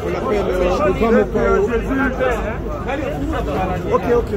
On l'appelle le grand Mokayo. Ok, ok.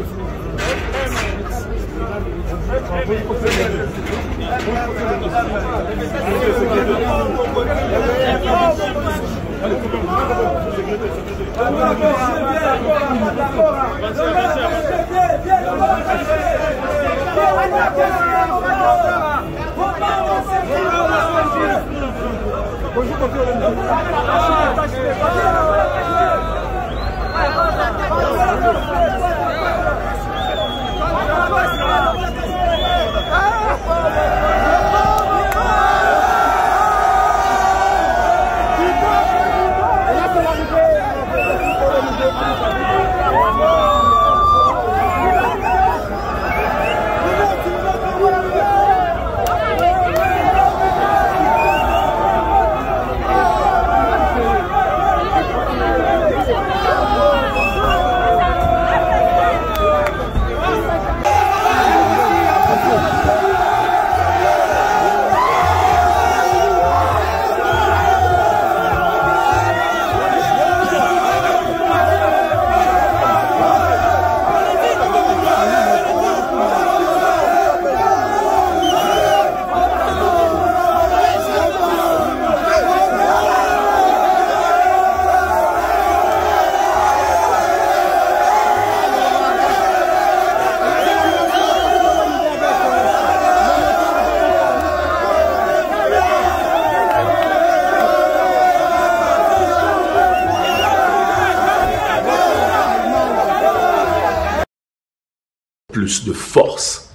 Plus de force.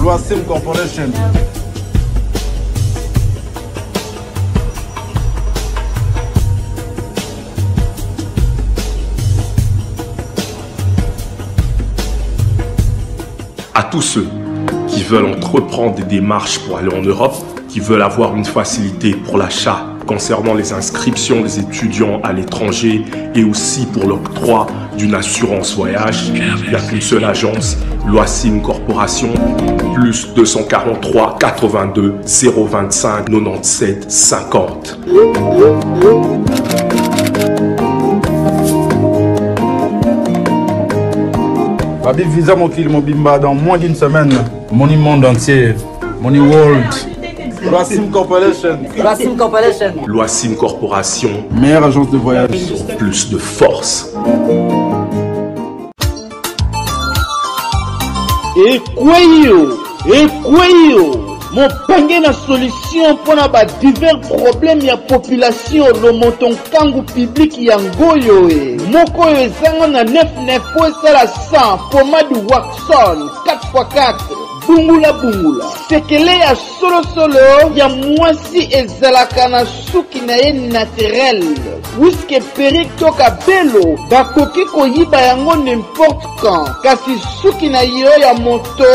Loasim Corporation. À tous ceux qui veulent entreprendre des démarches pour aller en Europe, qui veulent avoir une facilité pour l'achat concernant les inscriptions des étudiants à l'étranger et aussi pour l'octroi d'une assurance voyage, il n'y a qu'une seule agence, Loasim Corporation, plus 243 82 025 97 50. Babi Visa Mokil Mobimba dans moins d'une semaine. Money monde entier. Money world. Loasim Corporation. Loasim Corporation. Loasim Corporation. Meilleure agence de voyage. Plus de force. Et quoi mon pangé na solution pour na divers problèmes ya population le monton kangu public ya ngoyo moko ezanga na 99 po esala 100 pomade Waxon 4x4 bungula sekele ya solo ya mwasi ezalaka na suki na ye naturel wiske perik toka belo bakoki koyiba yango n'importe quand kasi suki na yo ya moto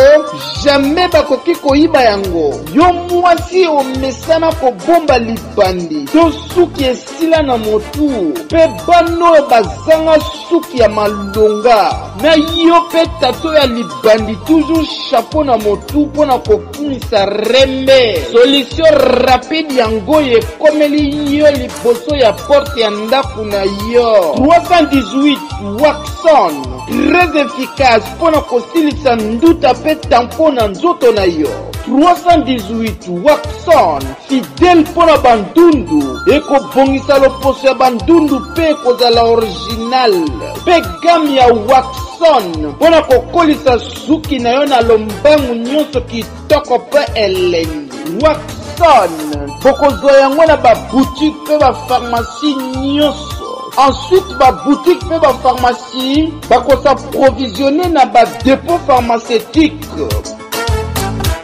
jamais bakoki koyiba yango yo mwasi omesana kobomba libandi to suki esila na motu pe bano bazanga suki ya malonga na yo pe tato ya libandi toujours chapeau na motu pona kopunisa rembe solution rapide yango ekomeli yo liboso ya porte ya ndaku na yo 318 Waxon très efficace pona kosilisa nduta pe tampon na nzoto na yo 318 Waxon fidèle pona bandundu ekobongisa loposo ya bandundu pe kozala original pe gamme ya Waxon pona kokolisa suki na yo na lombangu nyonso kitoko pe elengi Waxon bokozwa yango na baboutique pe bapharmacie nyonso. Ensuite, ba boutique pe ba pharmacie bako s'approvisionner na ba dépôt pharmaceutique.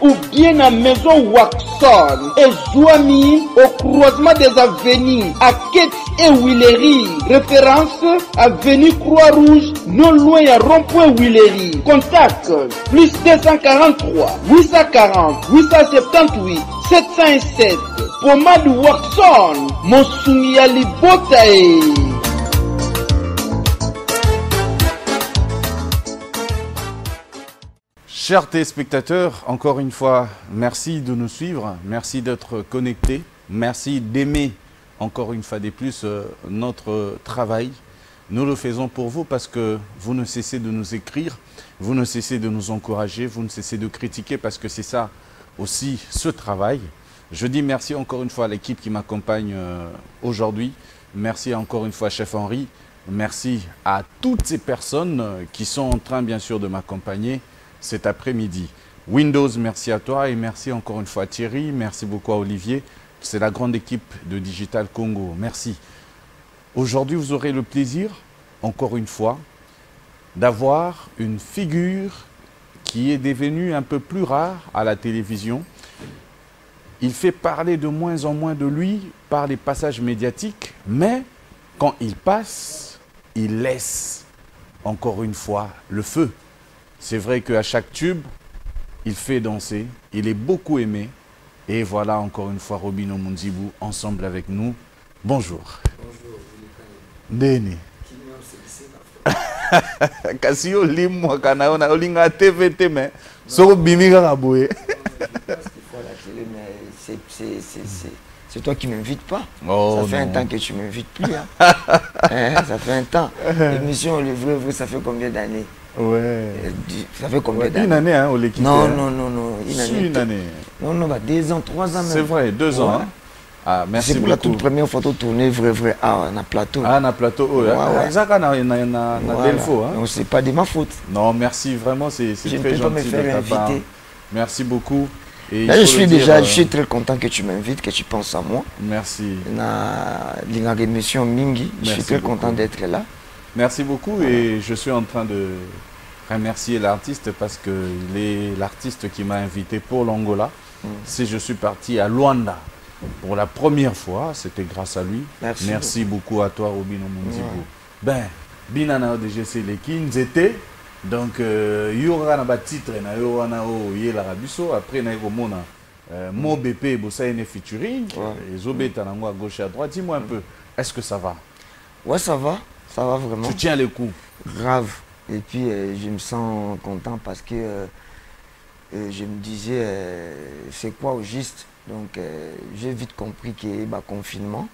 ou bien à Maison Waxon et Zouami au croisement des avenues à Quête et Willery. Référence avenue Croix-Rouge, non loin à rond-point Willery. Contact plus 243 840 878 707. Pomade Waxon, Monsumi Alibotae. Chers téléspectateurs, encore une fois, merci de nous suivre, merci d'être connectés, merci d'aimer encore une fois de plus notre travail. Nous le faisons pour vous parce que vous ne cessez de nous écrire, vous ne cessez de nous encourager, vous ne cessez de critiquer parce que c'est ça aussi ce travail. Je dis merci encore une fois à l'équipe qui m'accompagne aujourd'hui. Merci encore une fois à Chef Henri. Merci à toutes ces personnes qui sont en train bien sûr de m'accompagner cet après-midi. Windows, merci à toi et merci encore une fois à Thierry. Merci beaucoup à Olivier. C'est la grande équipe de Digital Congo. Merci. Aujourd'hui, vous aurez le plaisir, encore une fois, d'avoir une figure qui est devenue un peu plus rare à la télévision. Il fait parler de moins en moins de lui par les passages médiatiques, mais quand il passe, il laisse encore une fois le feu. C'est vrai qu'à chaque tube, il fait danser, il est beaucoup aimé. Et voilà encore une fois Robino Munzibu ensemble avec nous. Bonjour. Bonjour, Ndeni. Kasi olimwa kana ona olinga TVT mais so bimika kaboué. C'est toi qui ne m'invites pas. Oh, ça fait non. un temps que tu ne m'invites plus. Hein. Ça fait un temps. L'émission Le Vrai Vrai, ça fait combien d'années? Ouais. Ça fait combien d'années? Une année, hein, on l'équipe. Non, hein. non, non, non. Une année. Non, non, bah, 2 ans, 3 ans même. C'est vrai, 2 ans. Ouais. Hein. Ah, merci C'est pour beaucoup. la toute première photo tournée Vrai Vrai. Ah, on a plateau. Ah, on a plateau. Oh, Ouais, ouais. Zaka na Voilà. Delfo. Hein. Donc, c'est pas de ma faute. Non, merci, vraiment, c'est Je ne très peux pas me gentil de faire ta part. inviter. Merci beaucoup. Et Là, il je faut suis le déjà, dire, je suis très content que tu m'invites, que tu penses à moi. Merci. Na l'émission Mingi, je suis Merci très beaucoup. content d'être là. Merci beaucoup et je suis en train de remercier l'artiste parce qu'il est l'artiste qui m'a invité pour l'Angola. Si je suis parti à Luanda pour la première fois, c'était grâce à lui. Merci beaucoup à toi, Robino Munzibu. Ben, Binana DGC Leki Nzete. Donc, il y aura un titre, il y a l'Arabiso. Après, il y a Mo BP, Boussaïne featuring. Et Zobé, Tanango à gauche et à droite. Dis-moi un peu, est-ce que ça va? Ouais, ça va vraiment. Tu tiens le coup? Grave. Et puis, je me sens content parce que je me disais, c'est quoi au juste? Donc, j'ai vite compris qu'il y a un confinement.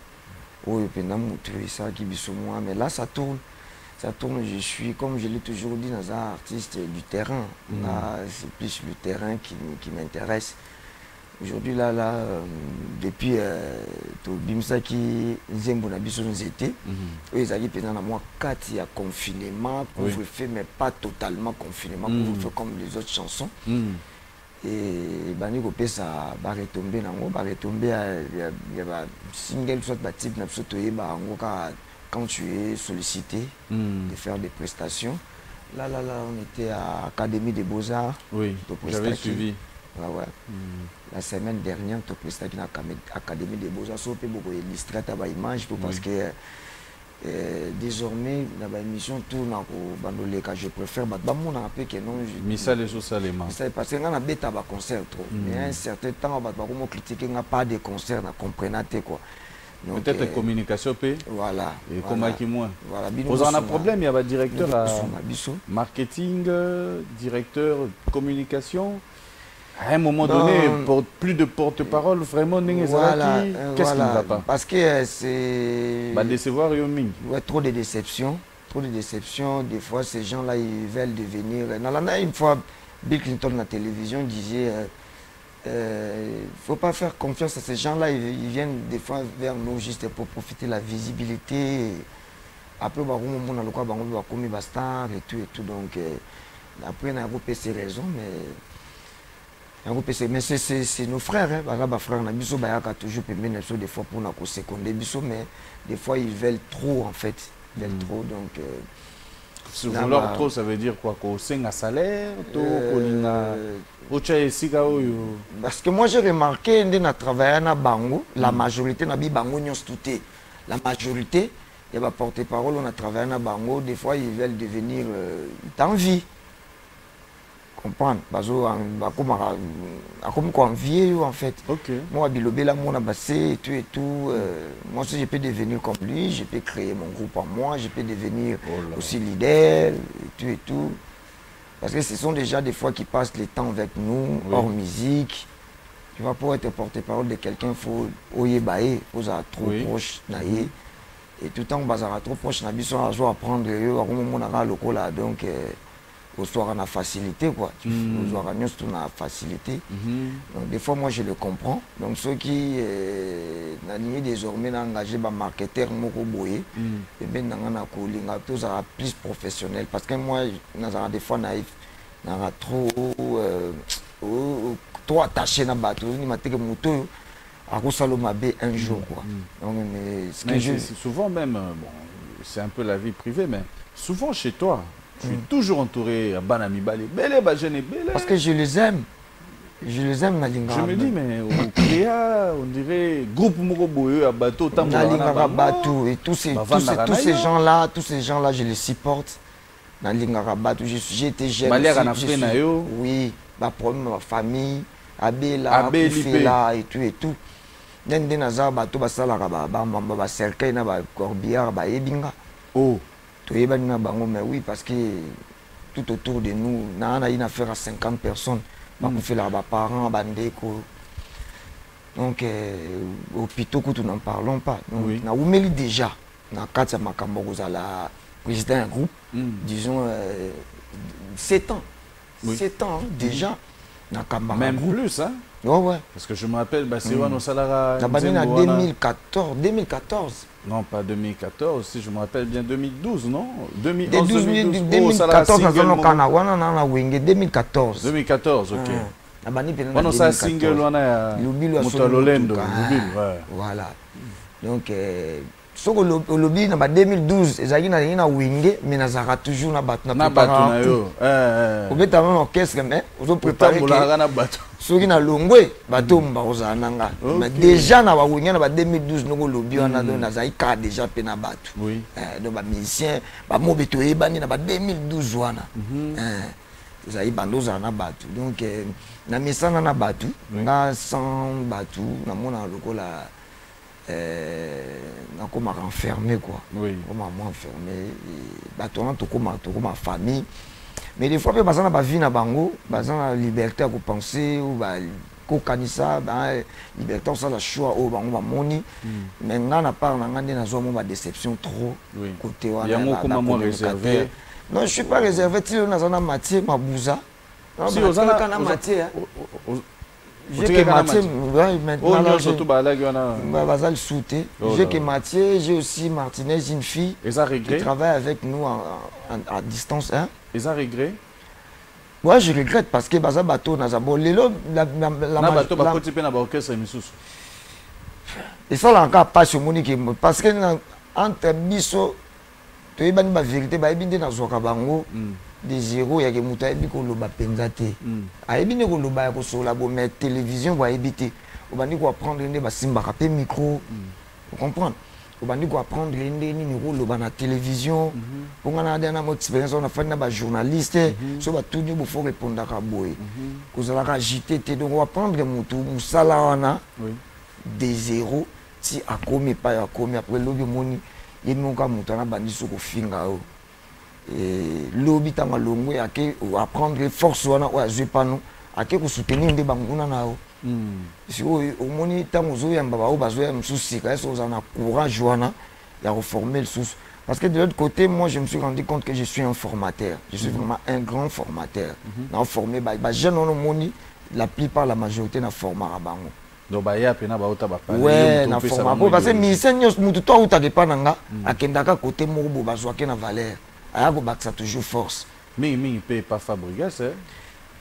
Mais là, ça tourne. Ça tourne, je suis, comme je l'ai toujours dit, dans un artiste du terrain. Là, c'est plus le terrain qui m'intéresse. Aujourd'hui, depuis Bimsa qui Zembo Nabiso nous était, ils avaient pendant moi 4 il y a confinement, couvre-feu, mais pas totalement confinement, couvre-feu comme les autres chansons. Et Bani Gopé, ça va retomber, il y a un single, soit un type, quand tu es sollicité de faire des prestations. Là, on était à l'Académie des Beaux-Arts. Oui, j'avais suivi. Ouais. La semaine dernière, tu as presté à l'Académie des Beaux-Arts. Ça peut beaucoup illustrer ta image parce que désormais, dans l'émission, tout le cas, je préfère. Missa les Salema. Parce que on a des concerts trop. Mais à un certain temps, on a critiqué pas de concerts, on comprend quoi. Peut-être communication P. Voilà. Et comment qui moins. Voilà. Vous en avez un problème, il y a un directeur marketing, directeur communication. À un moment donné, plus de porte-parole, vraiment, voilà, qu'est-ce qui ne va pas? Parce que c'est... décevoir Yoming. Ouais, trop de déceptions. Trop de déceptions. Des fois, ces gens-là, ils veulent devenir... Une fois, Bill Clinton, à la télévision, disait... Il ne faut pas faire confiance à ces gens-là, ils viennent des fois vers nous juste pour profiter de la visibilité. Après, on a le quoi, on a commis star et tout. Donc, après, on a groupé ces raisons, mais c'est nos frères. Hein. Frères, on a toujours des fois pour nous seconder, mais des fois, ils veulent trop, en fait. Ils veulent trop, donc... Se vouloir trop, ça veut dire quoi? Qu'on signe un salaire, parce que moi j'ai remarqué que dans travail na bango, la majorité na bi bango nyos touté. La majorité, il y a porte-parole, on a travaillé na bango, des fois ils veulent devenir d'envie. Comprendre? Comme envier en fait. Okay. Moi, Bilobela, mon abassé et tout. Moi aussi, je peux devenir comme lui, je peux créer mon groupe en moi, je peux devenir aussi leader et tout. Parce que ce sont déjà des fois qui passent le temps avec nous, hors musique. Tu vois, pour être porte-parole de quelqu'un, il faut oyebaye, il faut être trop proche. Et tout le temps, on est trop proche, on doit apprendre, donc, au soir, on a facilité, quoi. Au soir, on a facilité. Donc, des fois, moi, je le comprends. Donc, ceux qui n'ont désormais engagé des marketeurs, et bien, on a plus professionnel. Parce que moi, des fois, naïf, on a trop attaché à bateau. Un jour, quoi. Donc, mais souvent même, bon, c'est un peu la vie privée, mais souvent chez toi, je suis toujours entouré à Banami Bali. Parce que je les aime. Je les aime, Nalinga. Je me dis, mais au Créa, on dirait groupe Moroboye à bateau, Nalinga Batou. Et tous ces gens-là, je les supporte. Nalinga Batou, j'ai été jeune. Oui, ma problème, ma famille, Abela, Koufela et tout. Nende Nazar Batou, Basalara, Bamba, Cercueil, Corbillard, Ebinga. Oh. Mais oui, parce que tout autour de nous, on a une affaire à 50 personnes. On fait là, parents, bandeko. Donc, au hôpital, nous n'en parlons pas. Donc, on a oumeli déjà, dans le cadre de Makambo, la président d'un groupe, disons, 7 ans. 7 ans, déjà. Même plus, hein? Ouais. Parce que je me rappelle, c'est au Salara. En 2014. Non, pas 2014, si je me rappelle bien 2012, non? 2014, 2014. 2014, ok. On a un single, on a Lolendo. Voilà. Donc, ce que le lobby en 2012, ils ont wingé, mais ils ont toujours na battu. Na battu yo. Au fait, dans l'orchestre, mais ils ont préparé. Ceux qui ont longé, bateau mbaozananga. Mais déjà na wingé na 2012, nous lobby on a donné na déjà pena battu. Oui. Donc les musiciens, ba mobeto ebani na 2012 wana. Ils ont bandoza na battu. Donc na misana na battu, na sans battu, na mona lokola. On m'a enfermé, quoi. Oui. On m'a enfermé. On ma famille. Mais des fois, on a vie na bango, on a liberté à penser, ou kokanisa, liberté, on a le choix, on a moni. Maintenant, à part, on a déception trop. Côté, il y a un moins réservé. Non, je ne suis pas réservé. Si on a matière, ma bouza. Si on a matière. J'ai que Mathieu, maintenant j'ai que Mathieu, j'ai aussi Martinez, une fille qui travaille avec nous à distance. Hein? Ils ont regret? Moi je regrette parce que Baza Bato Nazabo, Lelo, et ça là encore pas sur Monique parce que entre Bisso, tu es la vérité, bah il y a des zéros, il y a des moutons qui ont été ayebi ko loba ya ko sola bo mais télévision va éviter on va dire apprendre ne ba simba rapé micro vous comprendre on va dire apprendre les numéro loba na télévision pour on a dernière expérience on a fait na ba journaliste so ba tout niveau faut répondre à boy ko za la agiter donc on va prendre mutu musala wana des zéros si a commis pas a commis après lobi moni yemonga mutu na bandi so ko finga o lobby tanga longwe ake apprendre force wana o azepano ake ko soutenir nde banguna nao si o moni tango zo yamba ba o bazo ya msusi ka eso za na courage wana ya reformer le sous parce que de l'autre côté moi je me suis rendu compte que je suis un formateur je suis vraiment un grand formateur na formé ba jeune on moni la plupart la majorité na formera bango donc ba ya pena ba ota ba parler ouais na forma parce que musicien mutu to uta ke pananga akendaka côté moko bazo ke na valeur ça toujours force. Mais il paye pas Fabregas, hein?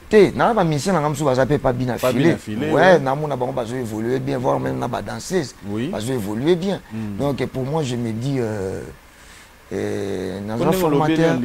Té, na ba mission na ngamsu baza pas bien affilé. Ouais, na mona ba bazo évoluer bien voir même na ba danseuse. Oui. Bazo évoluer bien. Donc pour moi je me dis dans un formateur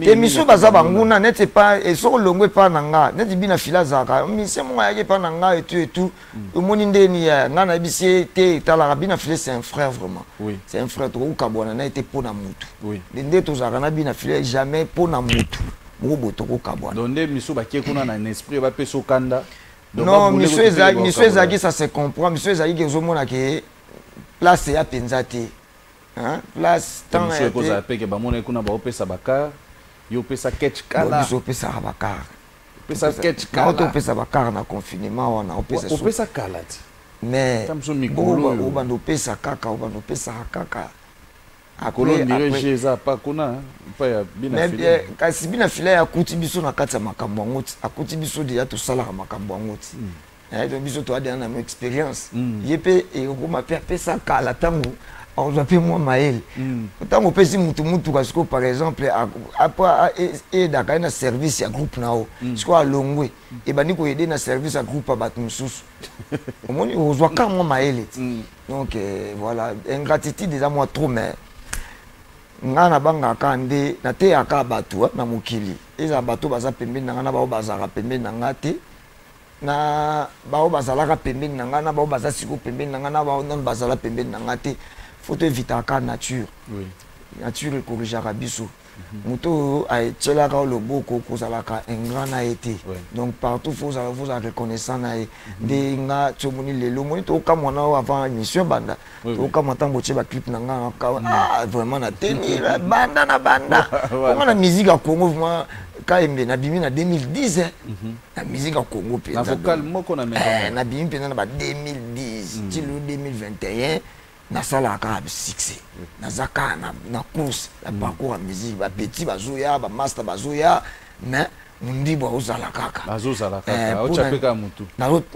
émission baza banguna n'était pas et sur longue pas nanga n'était bien fila zaka mission moi y'a pas nanga et tout au monde ndeni ya ngana bisi te tala bien fila c'est un frère vraiment c'est un frère trop kabona n'a été pour na mutu ndé to zaka na bien fila jamais pour na mutu bobo to kabona donc mission ba ki kuna na esprit ba peso kanda non monsieur Zaki ça se comprend monsieur Zaki que zo mona ke place ya penzate. Hein? Place tant que vous avez que bamone kuna ba opesa bakar yo pesa ketch kala yo pesa bakar pesa ketch kala to pesa bakar na confinement wana opesa kala mais tamso mikolo yo bando pesa kaka bando pesa kaka akolo dirige za pa kuna pa ya bina file kasi bina file ya kuti biso na kati ya makambo ngoti akuti biso dia to sala makambo ngoti donc biso to ada na expérience yepe e ko ma pesa kala tango on va payer moi maël tant on peut si mutu parce que par exemple après et d'accord na service ya groupe nao siko alongwe et bani ko aider na service ya groupe ba mususu omoni ozwa ka moi maël donc voilà ingratitude déjà moi trop mais ngana banga kande na te aka batu na mukili eza batu baza pembeni na ngana ba bazara pembeni na ngate na ba bazala ka pembeni na ngana ba baza siko pembeni na ngana ba non bazala pembeni na ngate faut éviter la nature. Oui. Nature est corrigera biso. Muto a été là quand le boko kozalaka un grand a été. Donc partout faut reconnaissant na de nga chomoni lelo moni to kamona avant émission banda. To kamata moche ba clip nanga vraiment na tenir banda na banda. Comment la musique à Congo vraiment KMB na bimi na 2010 la musique à Congo pe. Na vocal moko na maison. Na bimi pe na ba 2010 tilo 2021. Na sala ka succès na zaka na course la parcours en musique ba petit bazoya ba master bazoya mais mundi ba uzala kaka bazozala kaka o chapeka mutu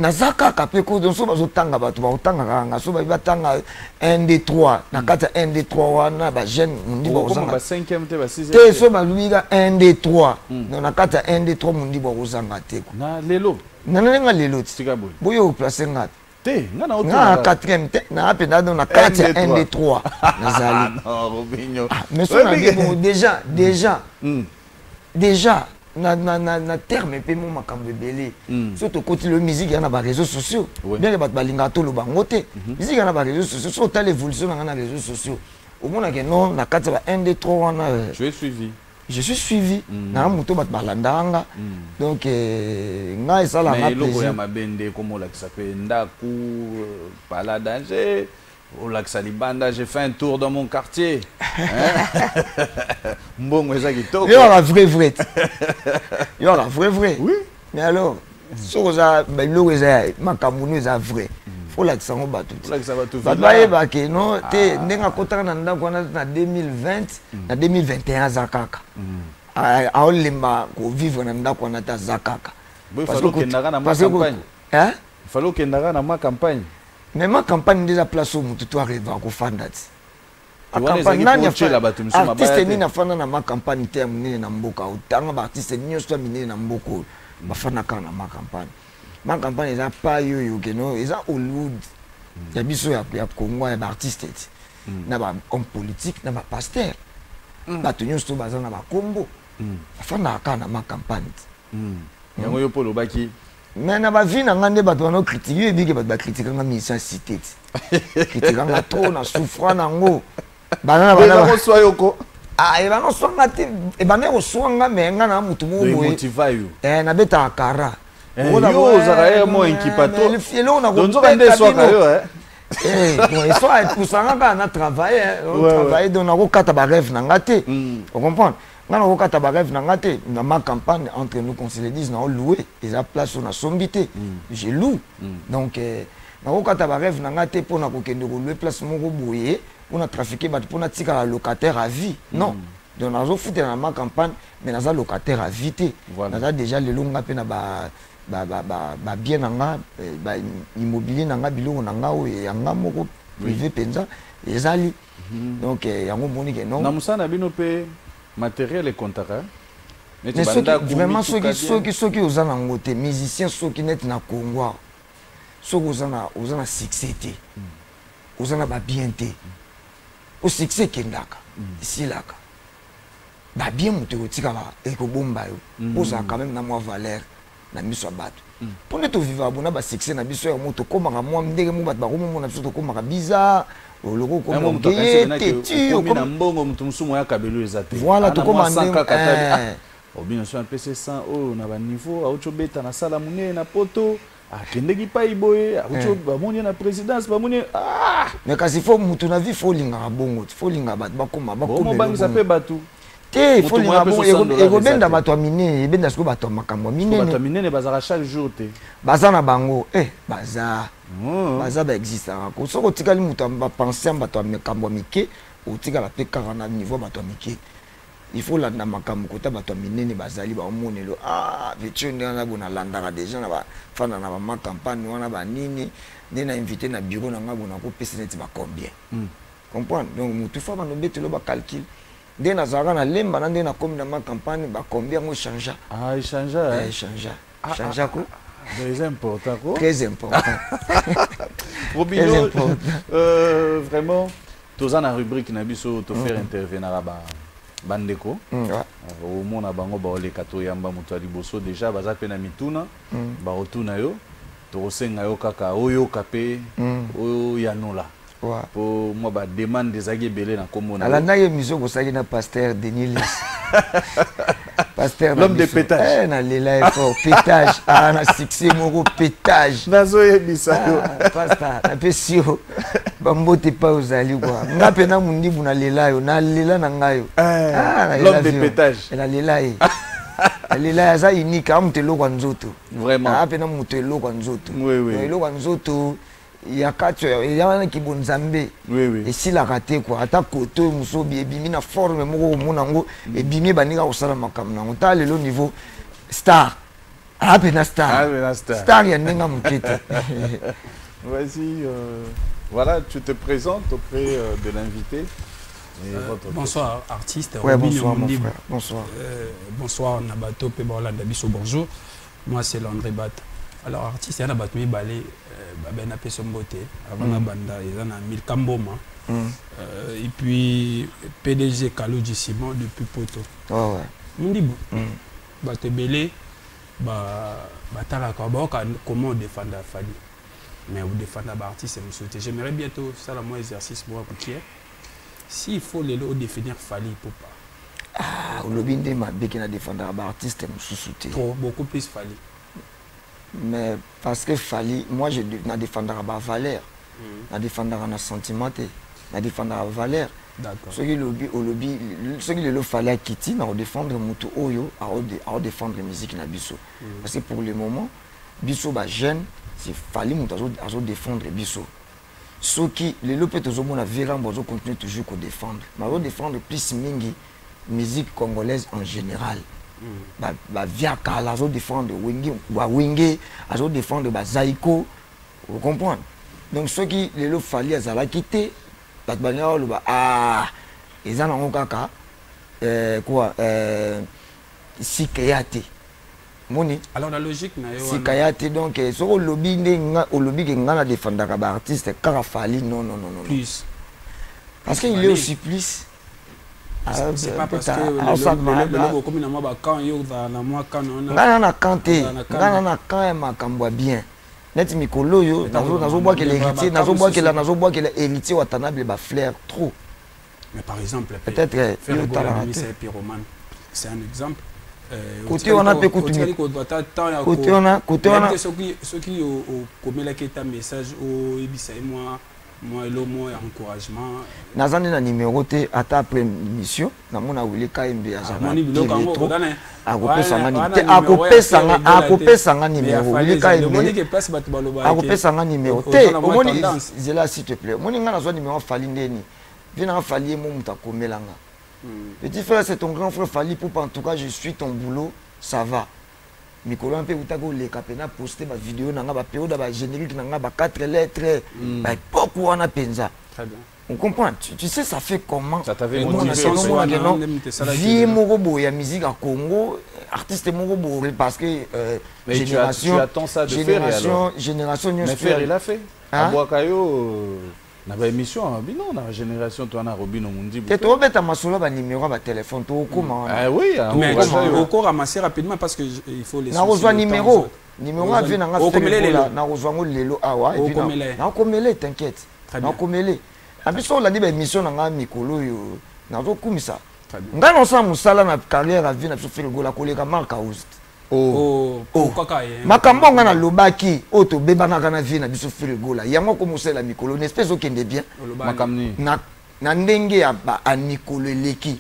na zaka ka pe ko donc so bazotanga batu ba otanga nga so ba tanga 1 2 3 na kata 1 2 3 wana ba jeune mundi ba uzanga ba 5e te ba 6e te so ba luiga 1 2 3 donc na kata 1 2 3 mundi ba uzanga te ko na lelo na nga lelo tika boyo placer ngata na 4e na apena dans la 4 1 2 3 nazali non Robinho mais ça bon déjà na terme pe mo makambo belé surtout côté le musique y a na ba réseaux sociaux bien que ba linga to lo bango te musique y a na ba réseaux sociaux sur ta l'évolution na réseaux sociaux au moins que non na 4 1 2 3 on a je suis suivi na muto bat balandanga donc nga ça la mais logo ya mabende comme la qui s'appelle ndaku pala danger au lac Salibanda j'ai fait un tour dans mon quartier mbongo eza kitoko yo la vrai oui mais alors so za ba logo eza makamunu eza vrai faut la sango batu baye ba ke no te ndenga kotaka na ndako na 2020 na 2021 zakaka a olemba ko vivre na ndako na ta zakaka parce que ndaka na ma campagne fallait que ndaka na ma campagne mais ma campagne déjà place au mutu to arrive ko fanda ti a campagne nani artiste ni na fanda na ma campagne te munene na mboka utanga ba artiste ni so minene na mboko ba fanda kana na ma campagne. Ma campagne eza pas yo que non eza Hollywood ya biso ya Congo ya artiste na ba homme politique na ba pasteur ba tunyo sto baza na ba kombo afana kana ma campagne yango yo polo baki mais na ba vie na ngande ba to no critiquer bi ke ba critiquer nga mission cité critiquer nga trop na souffrant nango bana ko so yoko e bana so ngati e bana ko so nga me nga na mutu mo motiva yo na beta akara yo zaka mo inkipato donc ndé soka yo il faut être pour ça na travailler donc na ko kata ba rêve na ngate on comprend na ko kata ba rêve na ngate na ma campagne entre nous qu'on se le dise na louer et la place on a sombité j'ai loué donc na ko kata ba rêve na ngate pour na ko kende ko louer place moko boye pour na trafiquer ba pour na tika locataire à vie non donc na zo foutre na ma campagne mais na za locataire à vie na za déjà le longa pe na ba bien nanga ba immobilier nanga biloko nanga o yanga moko privé penza ezali donc yango moni ke non na musana bino pe matériel et contrat mais vraiment ceux qui osana ngote musicien ceux qui net na Congo ceux osana succès te osana ba bien te au succès kendaka isilaka ba bien mutu kotika ba ekobomba yo poza quand même na moi valeur na miso bato pour ne to vivre bona ba succès na biso ya moto komaka moi ndenge mo bato ba komona biso to komaka bizarre oloko ko ngeye teti na mbongo mutu musumo ya kabelo ezate voilà to komanda obino so un peu 100 oh na ba niveau aucho beta na sala munene na poto akendeki pa iboye aucho ba moni na présidence ba moni mais kasi faut mutu na vie faut linga bongo faut linga bato bakoma bakoma bangisa pe bato te faut linga bongo ekobenda bato ya minene ebenda siko bato ya makambo minene bato ya minene bazaka chaque jour te baza na bango baza ba existe ko soko tikali mutu ba penser bato ya makambo mike otikala pe kaka na niveau bato ya mike il faut landa makambo kota bato minene bazali ba omonelo vetu ndana bona landaka déjà na ba fana na ba campagne wana ba nini ndena invité na bureau na nga bona ko pesa net ba combien comprendre donc mutu fa ba no betelo ba calcul ndena zaka na lemba na ndena comme na ma campagne ba combien ngo changea changea ko très important quoi très important Robino vraiment tous en rubrique na biso to faire intervenir ba bandeko au mona bango ba ole kato yamba mutu liboso déjà baza pe na mituna ba otuna yo to senga yo kaka oyo kape oyo yanola pour moi ba demande des agébélé na komona ala na ye miso ko saki na pasteur Denis pasteur l'homme de pétage na lela fort pétage na succès moko pétage nazo yebisa yo pasteur na pesio bambote pa ozali quoi ngape na mundibu na lela yo na lela na ngayo l'homme de pétage na lela ye lela za unique amtelo kwa nzoto vraiment ape na mutelo kwa nzoto oui lo kwa nzoto ya kato ya wana kibonzambe oui esilaka te quoi ata koto musobi ebimi na forme moko komona ngo ebimi baninga kosala makambo nango ta lelo niveau star ape na star ya ndenga mokete. Vas-y, voilà, tu te présentes auprès de l'invité. Bonsoir artiste. Ouais, bonsoir mon frère. Bonsoir. Bonsoir Nabato Pebolanda Biso, bonjour. Moi c'est Landré Bat. Alors artiste, il y a Nabato mi balé ben a peso mbote avant la banda ils en a mis Kamboma. Et puis PDG Kalou du Simon depuis Poto. Oh ouais. Mundibu. Bato belé batala comment défendre Fali. Mais vous défendre l'artiste, j'aimerais bientôt faire un exercice pour un s'il faut les lots définir Fali pour pas. Le binde m'a bien qu'il a défendre l'artiste, trop beaucoup plus Fali. Mais parce que Fali, moi je na défendre la valeur, na défendre la sentiment, na défendre la valeur. D'accord. Ce qui le fallait quitter, na défendre mutu oyo, à défendre la musique na biso. Parce que pour le moment, biso ba jeune, c'est Fali mutu à défendre biso. Ce qui les lopes aux hommes na verra bozo continuer toujours à défendre. Mais à défendre plus mingi musique congolaise en général. Via Kala, à défendre Wenge, à défendre Zaiko, vous comprenez? Donc ceux qui les lopes Fali à la quitter. Ils ont kaka quoi sikayate moni alors la logique na yo sikayate donc so lobby ndenga o lobby ke ngana défendre ka ba artiste kaka Fali non plus parce qu'il est aussi plus c'est pas parce que le comme na moi quand yo na moi quand on ngana na kanté ngana na quand makambo bien net mikolo yo nazo bois que l'héritier nazo bois que l'héritier Watanabe ba flair trop. Mais par exemple peut-être c'est pyromane, c'est un exemple. Côté on a peu côté on a ceux qui au comme la quête message au ibisa moi le mot encouragement nazani na numéro te ata après mission na mona wili kaimbe azana akopesanga numéro wili kaimbe akopesanga numéro te omoni zela s'il te plaît omoni nga nazwa numéro Fali ndeni vina Fali mo muta komelanga petit frère c'est ton grand frère Fali pour en tout cas je suis ton boulot ça va Mikolo un peu utako le kapena poster ma vidéo nanga ba période ba générique nanga ba 4 lettres ba pourquoi on a penza. Très bien. On comprend, tu sais ça fait comment ça t'avait motivé vie moko ya musique à Congo artiste moko parce que génération tu attends ça de faire alors génération mais faire il a fait à Boakayo na ba émission bino na génération to na Robino Mundi te to beta masolo ba numéro ba téléphone to koma ah oui mais au ramasser rapidement parce que il faut les na rejoint numéro avi na nga fela na rejoint lelo awa et puis na komele t'inquiète na komele abiso la di ba émission na nga mikolo yo na zo kumisa nga no sa musala na carrière avi na biso Frigo la koleka marka host makambo nga na lobaki oto bebana kana vie na biso Frigo la yango ko musela mikolo une espèce okende bien makamni na ndenge ya ba mikolo eleki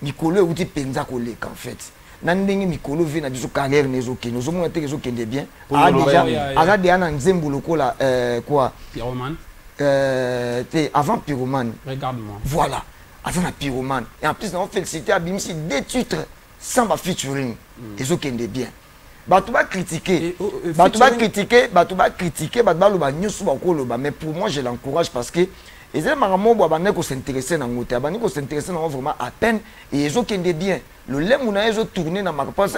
mikolo uti penza koleka en fait na ndenge mikolo vie na biso carrière nezo keno zo mona teke zo kende bien déjà agade ana nzembu lokola quoi Pyroman te avant Pyroman regarde-moi voilà avant Pyroman et en plus on féliciter à Bimsi deux titres sans ba featuring ezo kende bien bato ba critiquer bato ba critiquer bato ba loba nyusu ba ko loba mais pour moi je l'encourage parce que ezé maramo bo ba ne ko s'intéresser na ngote ba ne ko s'intéresser na vraiment à peine et ezo kende bien le lemu na ezo tourner na marque parce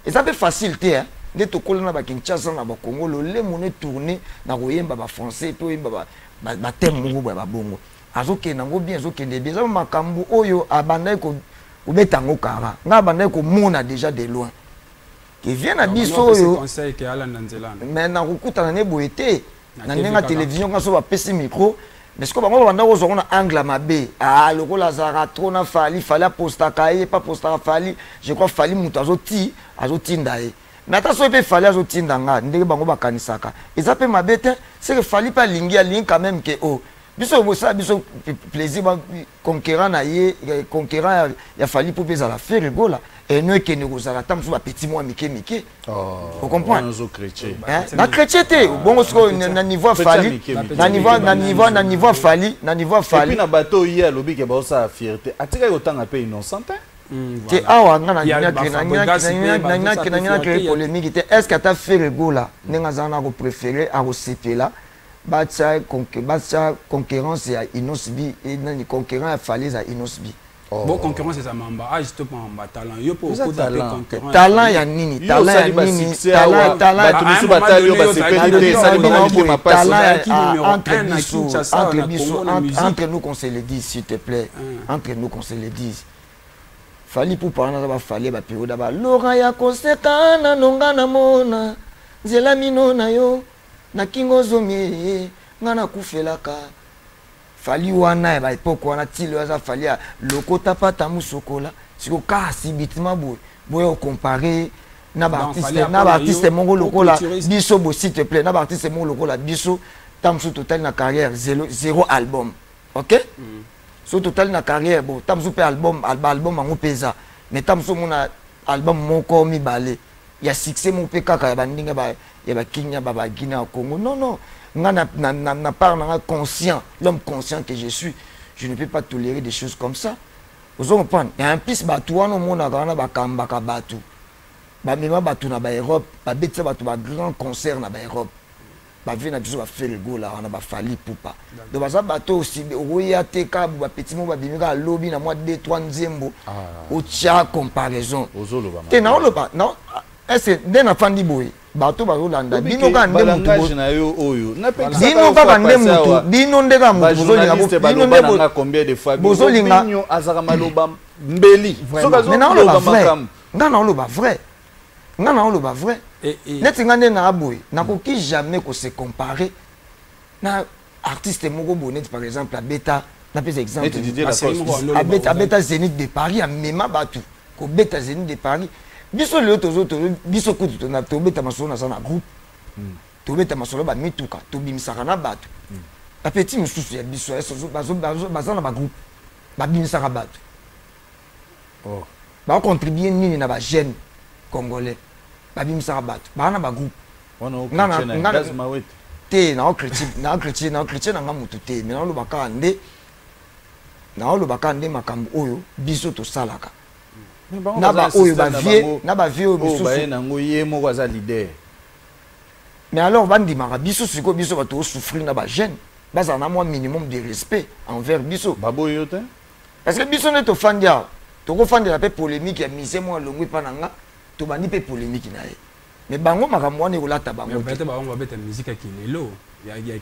et ça fait facilité hein de to kola na ba Kinshasa na ba Congo le lemu ne tourner na ko yemba ba français to yemba ba thème ngo ba bongo azo kende ngo bien ezo kende bien ça makambu oyo abanda ko ubetango kara nga banda ko mona déjà de loin qui vient à biso yo conseil que ala nanzelana mais na kukuta na ne boete na ndenga télévision nga so ba pesi micro mais ce que bango banda ko zona angle mabe ah loko la zara trop na fali posta kaye pas posta fali je crois fali muto azoti ndae mais ata so pe fali azoti ndanga ndenge bango bakanisaka eza pe mabete c'est que fali pas lingi a link quand même que oh biso bosa biso plaisir conquérant na ye conquérant ya fali pour pesa la faire rigola et nous que nous kozala tam so ba petit moi mike vous comprenez na chrétien te bongo siko na niveau fali na niveau fali et puis na bateau hier lobi ke ba sa fierté atika yotanga pe innocent te awa ngana na polémique te est-ce que ta fait rigola nenga zana ko préférer a là batsa concurrence ya Inosbi et nani concurrent ya Falaise ya Inosbi bon concurrence c'est ça mamba ah justement mamba talent yo pour concurrent talent ya nini talent entre nous qu'on se le dise s'il te plaît entre nous qu'on se le dise fali pour parler na ba fali ba période ba Laurent ya kosekana nonga na mona nzela mino na yo na kingo zomi ngana kufelaka fali wana ba époque wana tilo za fali lokota pata musokola siko kasi bitima boy comparer na ba artiste mongo lokola biso bo s'il te plaît na ba artiste mongo lokola biso tamsu total na carrière zéro album OK so total na carrière bo tamsu pe album mango pesa mais tamsu mona album moko mi balé ya succès mon pe kaka ya bandinga ba ya ba Kenya ba Guinée Congo non nga na part na conscient l'homme conscient que je suis je ne peux pas tolérer des choses comme ça vous comprenez et en plus batu wana mona kana ba kambaka batu ba mema batu na ba Europe ba betsa batu ba grand concert na ba Europe ba vient na biso ba faire go là on a ba fali poupa donc ba za bato aussi oya teka ba petit mo ba bimika lobby na moi 2-3 nzembo o tia comparaison te na oloba non est-ce que na fandi boy bato ba rolanda bino ka ndemu na yo oyo na pe bino ka ndemu bino ndeka mutu bozolinga bino ndeka combien de fois bozolinga bino azaka maloba mbeli mais na oloba vrai nga na oloba vrai neti nga nde na aboy nakoki jamais ko se comparer na artiste moko bonnet par exemple abeta na pesa exemple abeta Zénith de Paris a mema batu ko beta Zénith de Paris biso le tozo biso kutu na to beta masolo na sana groupe to beta masolo ba mituka to bimisaka na batu ba petit mususu ya biso bazana ba groupe ba bimisaka batu ba contribuer nini na ba jeune congolais ba bimisaka batu ba na ba groupe ngana te na chrétien na nga mutu te mais na lo baka nde makambo oyo biso to salaka na ba oyo ba vie oyo biso nango ye moko aza leader mais alors bandimaka biso siko biso bato souffrir na ba jeune baza na moi minimum de respect envers biso baboyo te parce que biso ne to fandia to ko fandia pe polémique ya mise moi longwe pa nanga to bandi pe polémique na ye mais bango makambo wana ekolata bango te bango babeta musique ya kilelo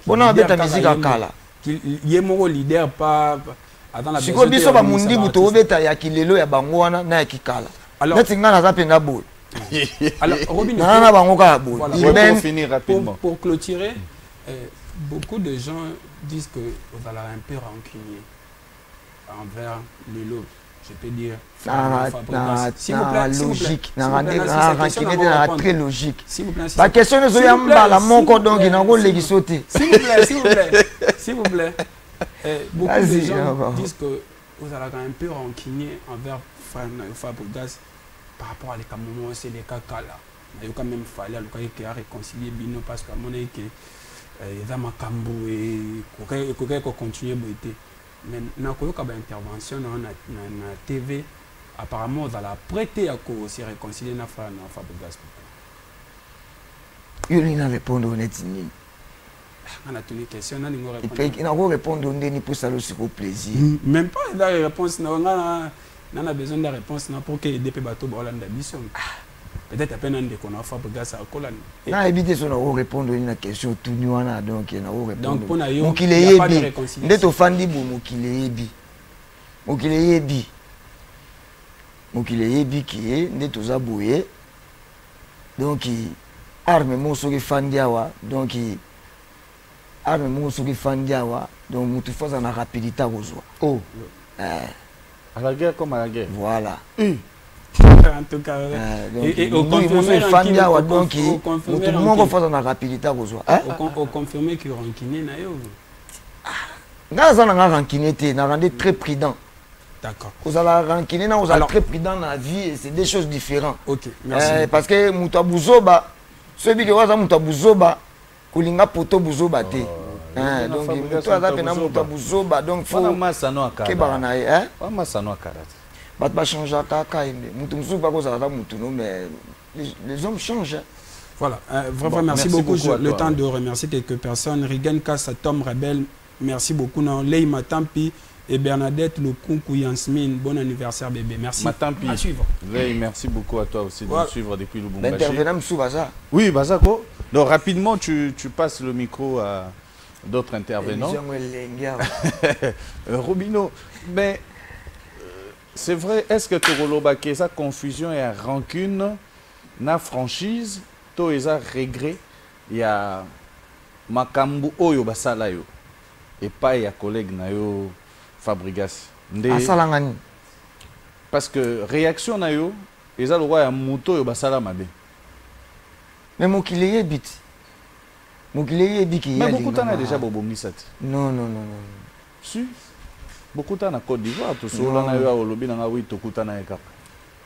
bona babeta musique ya kala y ait mon leader pas attends la si ko biso ba mundi buto obeta ya kilelo ya bango wana na ya kikala neti nga naza pena boy alors Robin na bango ka boy pour finir rapidement pour clôturer beaucoup de gens disent que vous allez un peu rancunier envers Lelo je peux dire s'il vous plaît logique très logique s'il vous plaît la question est ya mbala moko donc na ko legisote s'il vous plaît beaucoup de gens disent que vous allez un peu rancunier envers Fabregas par rapport à les moments c'est les caca là il y a quand même fallu à réconcilier Bino parce que à mon avis que ils ont makambo et qu'on continue boiter mais na koyoka ba intervention na TV apparemment vous allez prêter à se réconcilier na Fabregas il n'a répondre honnêtement on a tenu question na ningo répondre il n'a pas répondre ndeni pour ça aussi au plaisir même pas la réponse na a besoin de réponse na pour que DP bateau Bolanda mission peut-être à peine un de qu'on a Fabregas à Colane na éviter son à répondre une question tout nuana donc il n'a pas répondre donc pour na yo il n'y a pas de réconciliation ndeto fandi bo mokile yebi qui est ndeto za boye donc arme mo so ki fandi awa donc arme mo so ki fandi awa donc mutu faza na rapidité kozwa à la guerre comme à la guerre voilà en tout cas et au confirmer fandi awa donc mutu mo faza na rapidité kozwa au confirmer que rancunier na yo ngaza na rancunier te na rendre très prudent. D'accord. Vous allez rancunier, vous allez très prudent dans la vie et c'est des choses différentes. Ok, merci. Parce que Moutabuzoba, celui qui va Moutabuzoba, Koulinga Poto Buzoba te. Donc Moutabuzoba, donc faut que baranaye, hein? Pas changer à Kaka, Moutabuzoba cause à la Moutouno, mais les hommes changent. Voilà, vraiment merci beaucoup. Le temps de remercier quelques personnes. Rigen Kassa, Tom Rebel, merci beaucoup. Lei Matampi et Bernadette Lukunku Yansmine, bon anniversaire bébé. Merci. Matampi. À suivre. Lei, merci beaucoup à toi aussi de nous suivre depuis Lubumbashi. L'intervenant sous Baza. Oui, Bazako. Donc rapidement, tu passes le micro à d'autres intervenants. Robino, mais c'est vrai, est-ce que tu relobake sa confusion et rancune, na franchise, to eza regret, il y a makambu oyo basala yo et pas ya collègue na yo Fabregas. Asalangani. Parce que réaction na yo, eza le roi ya muto yo basala mabe. Mais mokile yebit. Mokile yebiki. Mais beaucoup t'en a déjà bobomni sati. Non. Si. Beaucoup t'en a Côte d'Ivoire, tout solo na yo a olobi na oui to kutana e kap.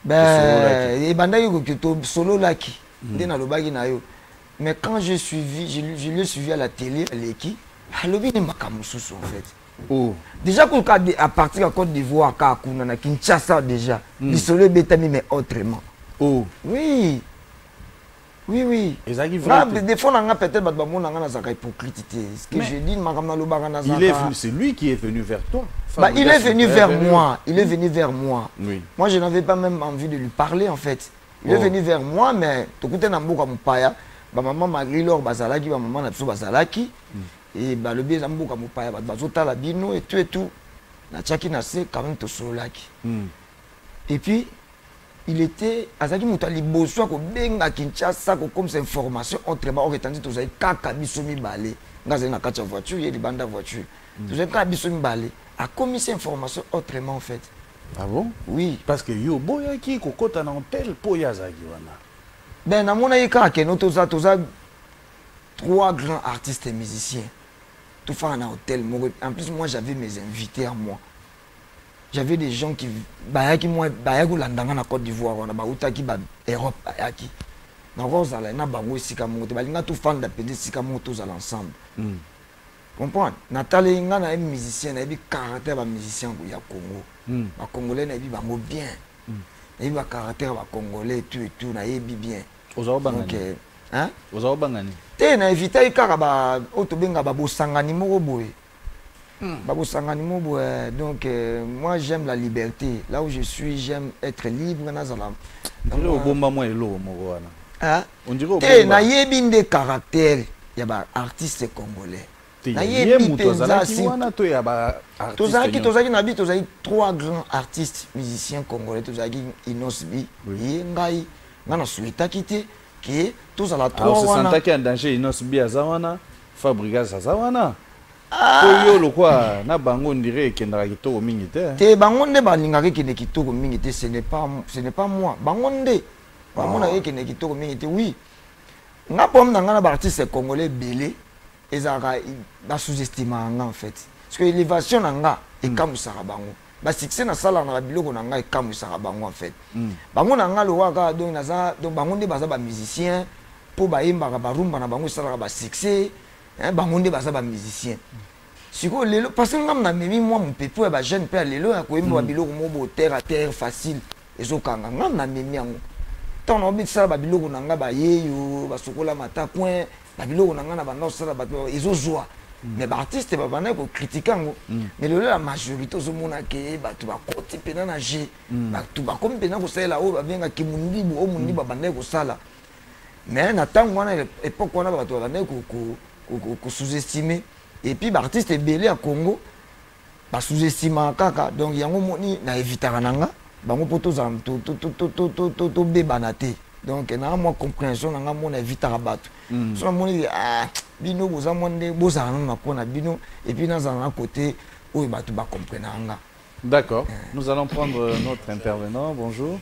Ben et banda yo ko solo laki. Ndena lobaki na yo. Mais quand je l'ai suivi à la télé, l'équipe, alobi ne makamususu en fait. Oh. Déjà à partir de Côte d'Ivoire, à Kinshasa déjà, le soleil bétami mais autrement. Oh. Oui. Et ça qui vrai. Des fois, on a peut-être une hypocrite. Ce que je dis, c'est lui qui est venu vers toi. Il est venu vers moi. Il est venu vers moi. Oui. Moi, je n'avais pas même envie de lui parler en fait. Il est venu vers moi, mais tout le monde a maman Marie-Laure Bazalaki, maman Napso Bazalaki. Et le bien Zambo Kamupaya, Bazota la Bino et tout. Na Tchaki Nase, quand même, Tosolaki. Et puis, il était. Azaki Moutali Boswa, ko benga Kinshasa, comme c'est information, autrement, on retendit tous les Kaka Bisomi Balé. Dans une carte voiture, il y a des bandes de voiture. Tous les Kaka Bisomi Balé. A commis cette information autrement, en fait. Ah bon? Oui. Parce que yo, boya qui, kokota na tel po yazaki wana. Ben, na mona yika, que nous, tous 3 grands artistes et musiciens. Tout faire un hôtel. En plus, moi, j'avais mes invités à moi. J'avais des gens qui... moi, landanga na Côte d'Ivoire, on a bautaki ba Europe, bayaki. Na rozala na bango sika moto, balinga tout fan d'appeler sika moto à l'ensemble. Comprendre? Nathalie nga na musicien, na bi caractère ba musicien ya Congo. Ba Congolais na bi bango bien. Na bi ba caractère ba Congolais et tout na yebi bien. Ozawa bangani. Donc hein? Ozawa bangani. Te na éviter kaka ba otobenga ba bosangani moko boye. Ba bosangani moko boye. Donc moi j'aime la liberté. Là où je suis, j'aime être libre na zala. On dirait obomba moi elo moko wana. Hein? On dirait te na yebi nde caractère ya ba artiste congolais. Tozaki nabi, tozaki 3 grands artistes musiciens congolais, tozaki Inosbi, Ngai, ngana souhaita quitter que tous à la 3 on se sentait en danger Inosbi azawana, Fabrigas azawana. Yo le quoi, na bango dirait qu'il n'a kitoko mingi te. Te bango nde balingaki kende kitoko mingi te, ce n'est pas moi. Bango nde bamona kende kitoko mingi te, oui. Nga pom na ngana ba artiste congolais belé ezaka ba sous-estimé en fait. Parce que l'élévation nanga et kamusaka bango. Ba succès na sala na biloko nanga e kamusaka bango en fait. Bango nanga lo waka donc naza donc bango nde baza ba musicien po ba yemba ba rumba na bango sala ba succès. Bango nde baza ba musicien. Siko lelo parce que ngam na memi moi mon pepo ya ba jeune père lelo ya ko yemba biloko mo terre à terre facile ezokanga ngam na memi yango. Tant on dit ça, Babylone nanga ba yeyo, ba sokola mata point, Babylone nanga na ba non ça ba ils ont joie. Mais ba artiste ba bana ko critiquer ngo. Mais la majorité zo mona ke ba tu ba koti pena na G. Ba tu ba comme pena ko sala o ba venga kimundi bo o mundi ba bana ko sala. Mais na tango wana époque wana ba tu ba bana ko sous-estimer et puis ba artiste belé à Congo ba sous-estimer kaka donc yango moni na évitaka nanga. Bango poto zam to bebanate donc na moi compréhension na mon éviter rabattre so mon bino boza monde boza na pona bino et puis dans un côté où ba tu ba comprendre nga. D'accord, nous allons prendre notre intervenant. Bonjour.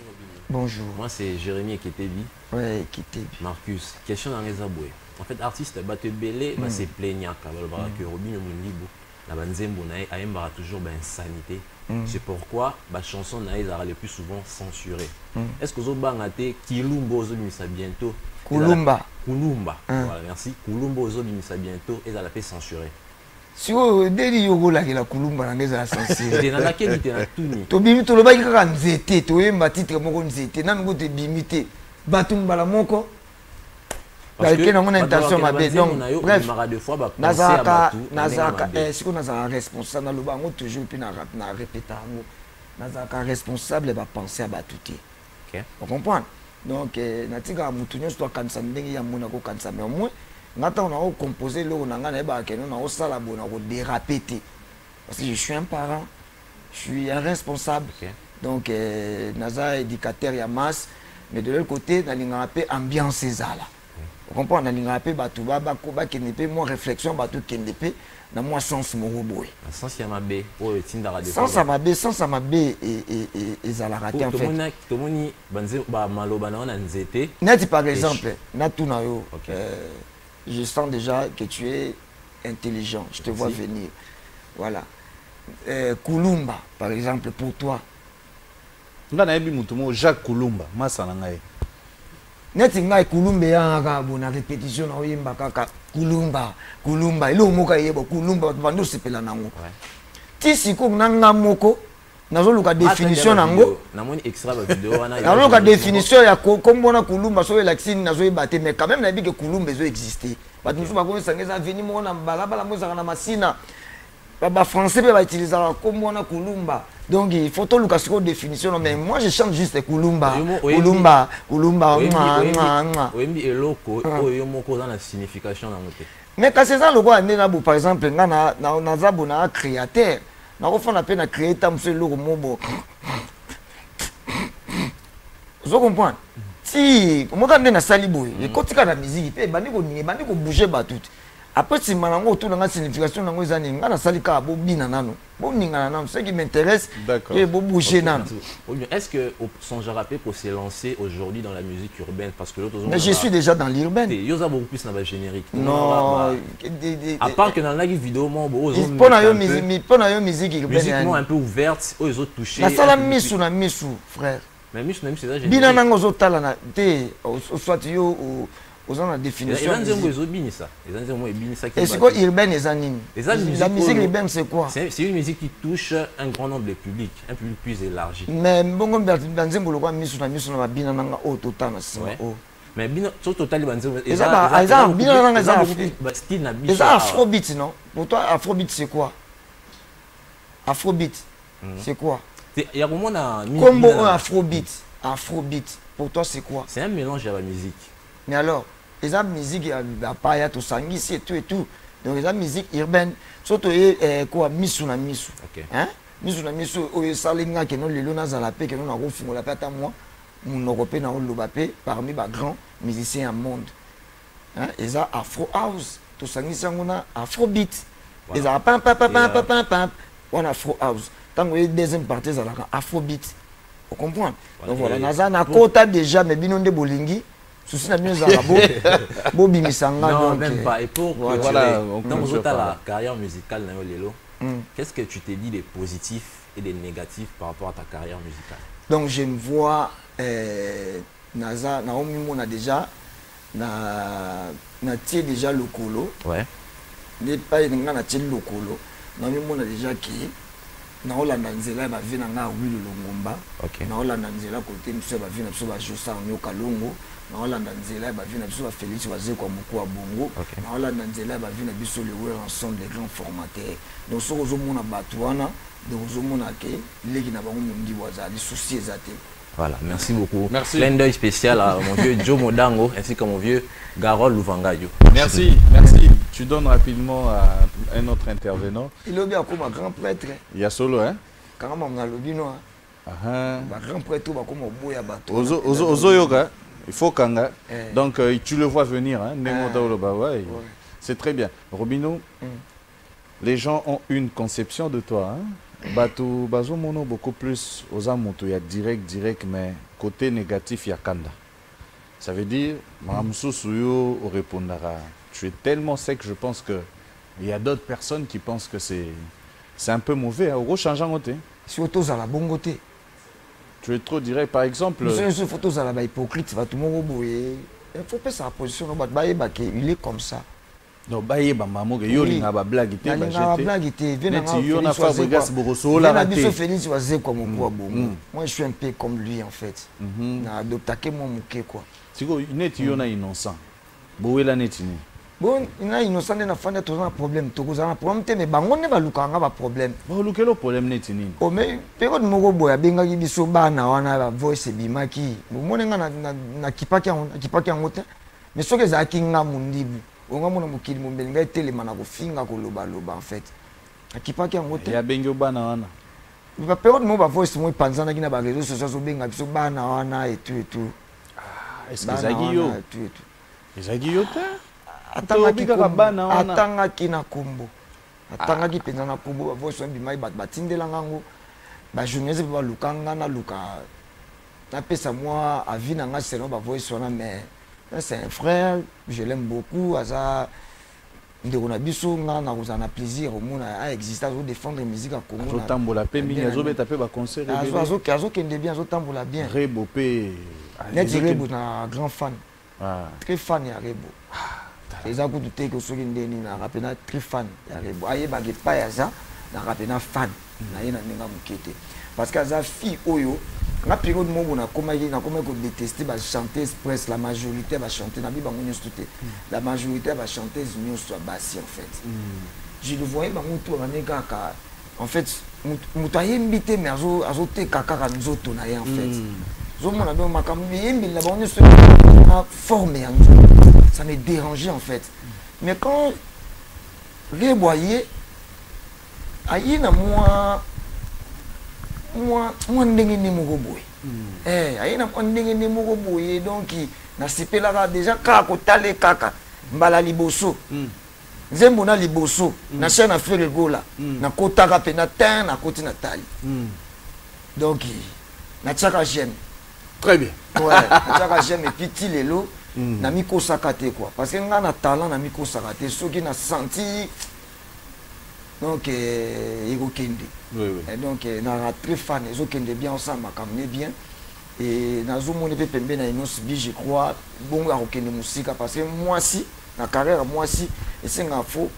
Bonjour. Moi c'est Jérémy Ketebi. Ouais, Ketebi. Marcus, question dans les aboués. En fait artiste ba te belé ba se plaignaka ba que Robin Mundibo la banzembo na ayembara toujours ba insanité. C'est pourquoi la chanson naïs sera le plus souvent censurée. Est-ce que vous avez Kilumba Ozobimisa bientôt? Kulumba. Voilà, merci. Kulumba Ozobimisa bientôt et ça l'a fait censurer. Si vous avez yogo la Kulumba na censurée. C'est dans laquelle il était tout ni. To bimi to loba kaka nzete to yemba titre moko nzete na ngo te bimité. Batumba la moko. Parce que on a intention mabe donc bref nazaka est-ce que nazaka responsable na lobango toujours puis na répéter ngo nazaka responsable ba penser à batuti. OK. On comprend. Donc natika mutu nyonso to kanisa ndenge ya mona ko kanisa mais au moins ngata on a composé le onanga na ba ke na o sala bona ko déraper parce que je suis un parent, je suis un responsable. OK. Donc naza éducateur ya masse mais de l'autre côté na linga pe ambiance ezala. On comprend, on a un peu de mon réflexion, dans mon sens, mon robot. Sens Yamabe, sans Yamabe et Zalarate en fait. Tout le monde net par exemple, je sens déjà que tu es intelligent, je te vois venir. Voilà. Kulumba, par exemple, pour toi. Jacques Kulumba, Massanangaye. Net ngai Kulumba ya bona répétition na oyemba kaka Kulumba ilo moka yebo Kulumba bando sepela nango ti siko nanga moko nazoluka définition nango namoni extra ba vidéo wana nazoluka définition ya kombona Kulumba so elaxine nazoyeba te mais quand même na bi que Kulumba ezo exister ba musu ba ko sangeza veni mo na balabala mo zaka na masina ba français ba utiliser kombona Kulumba. Donc il faut tout le cas sur définition mais moi je chante juste Kulumba. Mais quand c'est ça le quoi par exemple na zabo na créateur na ko fana pe na créer tam ce logo mobo. Vous comprenez? Si moi quand na saliboy et quand tu as la musique pe bandi ko bouger ba tout. Après, si je suis dans signification, ce qui m'intéresse, c'est de bouger. Est-ce que son rappé pour se lancer aujourd'hui dans la musique urbaine parce que l'autre mais je suis déjà dans l'urbaine. Il y a beaucoup plus dans le générique. Non. À part que dans la vidéo, pour la musique urbaine, un peu ouverte, ils ont touché. La misou, frère. Mais misou, c'est ça. Bien nango talana, soit yo aux la définition. Et c'est quoi urbaine et zanine? La musique urbaine c'est quoi? C'est une musique qui touche un grand nombre de publics, un public plus élargi. Mais bon banzembo lo kwa misu na bina nanga o total na sima o. Mais bina so total banzembo eza bina nanga eza style na biso. Eza afrobeat non? Pour toi afrobeat c'est quoi? Afrobeat c'est quoi? Il y a comment na combo afrobeat. Pour toi c'est quoi? C'est un mélange à la musique. Mais alors, les musique, il n'y a pas tout sangisi et tout. Donc la musique urbaine, surtout quoi, misu na misu. Hein? Misu na misu, salinga que nous les luna zalapé que nous na refungo la pata moi, mon européen na lobapé parmi les grands musiciens au monde. Hein? Et ça Afro House, tout ça ni sangona Afro Beat. Et ça pam pam pam pam pam pam, on Afro House. Tant que deuxième partie ça la Afro Beat. Vous comprenez? Donc voilà, naza na kota déjà mais binonde bolingi. Souci na mieux zarabo, bobi misanga. Non, même pas. Et pour voilà, dans la carrière musicale na lelo, qu'est-ce que tu t'es dit des positifs et des négatifs par rapport à ta carrière musicale? Donc je me vois naza Naomi mona déjà na tie déjà le colo. Ouais. N'est pas na tie le colo. Naomi mona déjà qui na olanda nzela ba vina nga wili longomba. Na olanda nzela côté mso ba vina mso ba josa nyoka longo. Na olanda nzela ba vina mso ba Félix waze kwa moko wa bongo. Na olanda nzela ba vina biso le ouais ensemble des grands formateurs. Donc so ozo mona batwana de ozo mona ke leki na bango mndi wazali souci ezate. Voilà, merci beaucoup. Merci. Plein d'œil spécial à mon vieux Joe Modango ainsi que mon vieux Garol Louvangayo. Merci, merci. Tu donnes rapidement à un autre intervenant. Il est bien comme un grand prêtre. Il y a solo, hein? Quand on a le bino, un grand prêtre va comme au bout à bateau. Ozo yoga, il faut kanga. Donc tu le vois venir, hein? C'est très bien. Robino, les gens ont une conception de toi, hein? Bato bazo mono beaucoup plus aux amoto, il y a direct, mais côté négatif il y a kanda. Ça veut dire, Mamsou Souyo répondra. Tu es tellement sec, je pense que il y a d'autres personnes qui pensent que c'est un peu mauvais. Au changeant côté. Si photos à la bonne côté. Tu es trop direct, par exemple. Si photos à la hypocrite, va tout le monde bouiller. Il faut pas sa position. Il est comme ça. Non, baye ba maman que yo linga ba blague té ba jeté. Félix waze kwa moko bongo. Moi je suis un peu comme lui en fait. Na adopté mon muké quoi. Siko neti yo na innocent. Bowela neti ni. Bon, ina innocent na fanda to na problème to ko za problème te mais bango ne ba lukanga ba problème. Ba lukelo problème neti ni. O mais période moko boya benga ki biso bana wana ba voice bimaki. Monenga na kipaki ngote. Mais soki za kinga mundibu. On a mon kili mon benga telema na kofinga koloba loba en fait. Akipaki ngote. Ya bengo bana wana. Ba période mo ba voice mo panzana kina ba réseaux sociaux so benga biso bana wana et tout. Ah, est-ce que Zagio Zagio ta atanga kina kombo. Atanga ki penza na kombo ba voice bimai batindela ngango. Ba jeunesse ba lukanga na luka. Na pesa moi avis na nga selon ba voice wana mais c'est un frère, je l'aime beaucoup. Aza ndeko biso nga na kozana plaisir au monde à exister, à défendre la musique à Congo. Azo tambola pe mingi azo beta pe ba concert. Azo kende bien, azo tambola bien. Rebo pe. Net Rebo na grand fan. Très fan ya Rebo. Les gens qui te que soki ndeni na rapena très fan ya Rebo. Aye ba ke pa ya za na rapena fan. Na ye na ninga mukete. Parce que aza fille oyo la période où on a détesté la chanteuse presse, la majorité va chanter, la majorité va chanter soit bassi en fait. Je le voyais en fait, je invité mais azote kaka nous autres en fait. Ça me dérangeait en fait. Mais quand les voyez, aïe na moi ndenge ni moko boye ayina ndenge ni moko boye donc na sipelaka déjà kaka kotale kaka mbala liboso nzembo na liboso na chaîne na faire gola na kotaka pe na tin na koti na tali donc na tchaka j'aime très bien ouais na tchaka j'aime et puis ti lelo na miko sakate quoi parce que nga na talent na miko sakate soki na senti donc Kende. Oui. Et donc na très fan ils Kende bien ensemble camé bien et na zo moni pe pembe na inosbi je crois bon à Kende musique parce que moi si na carrière moi si et c'est un faux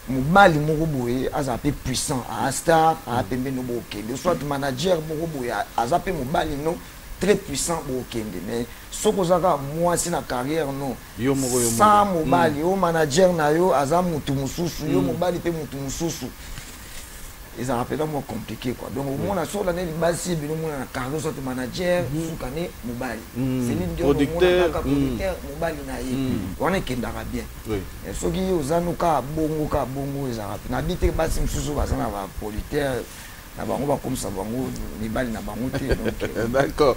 mobali moko boye aza peu puissant à star à pembe no bo Kende soit manager moko boye aza pe mobali no très puissant bo Kende mais sokozaka moi si na carrière non yo moko sans mobali yo manager na yo aza mutu mususu yo mobali pe mutu mususu ils ont rappelé moi compliqué quoi. Donc au moins la sur l'année basi bino moi cargo soit manager soukane mobile. C'est l'une des producteur mobile na yi. On est kendara bien. Oui. Et ceux qui ozanuka bongo ils ont rappelé. Na bité basi msusu bazana ba producteur na bango ba comme ça bango mibali na bango te donc. D'accord.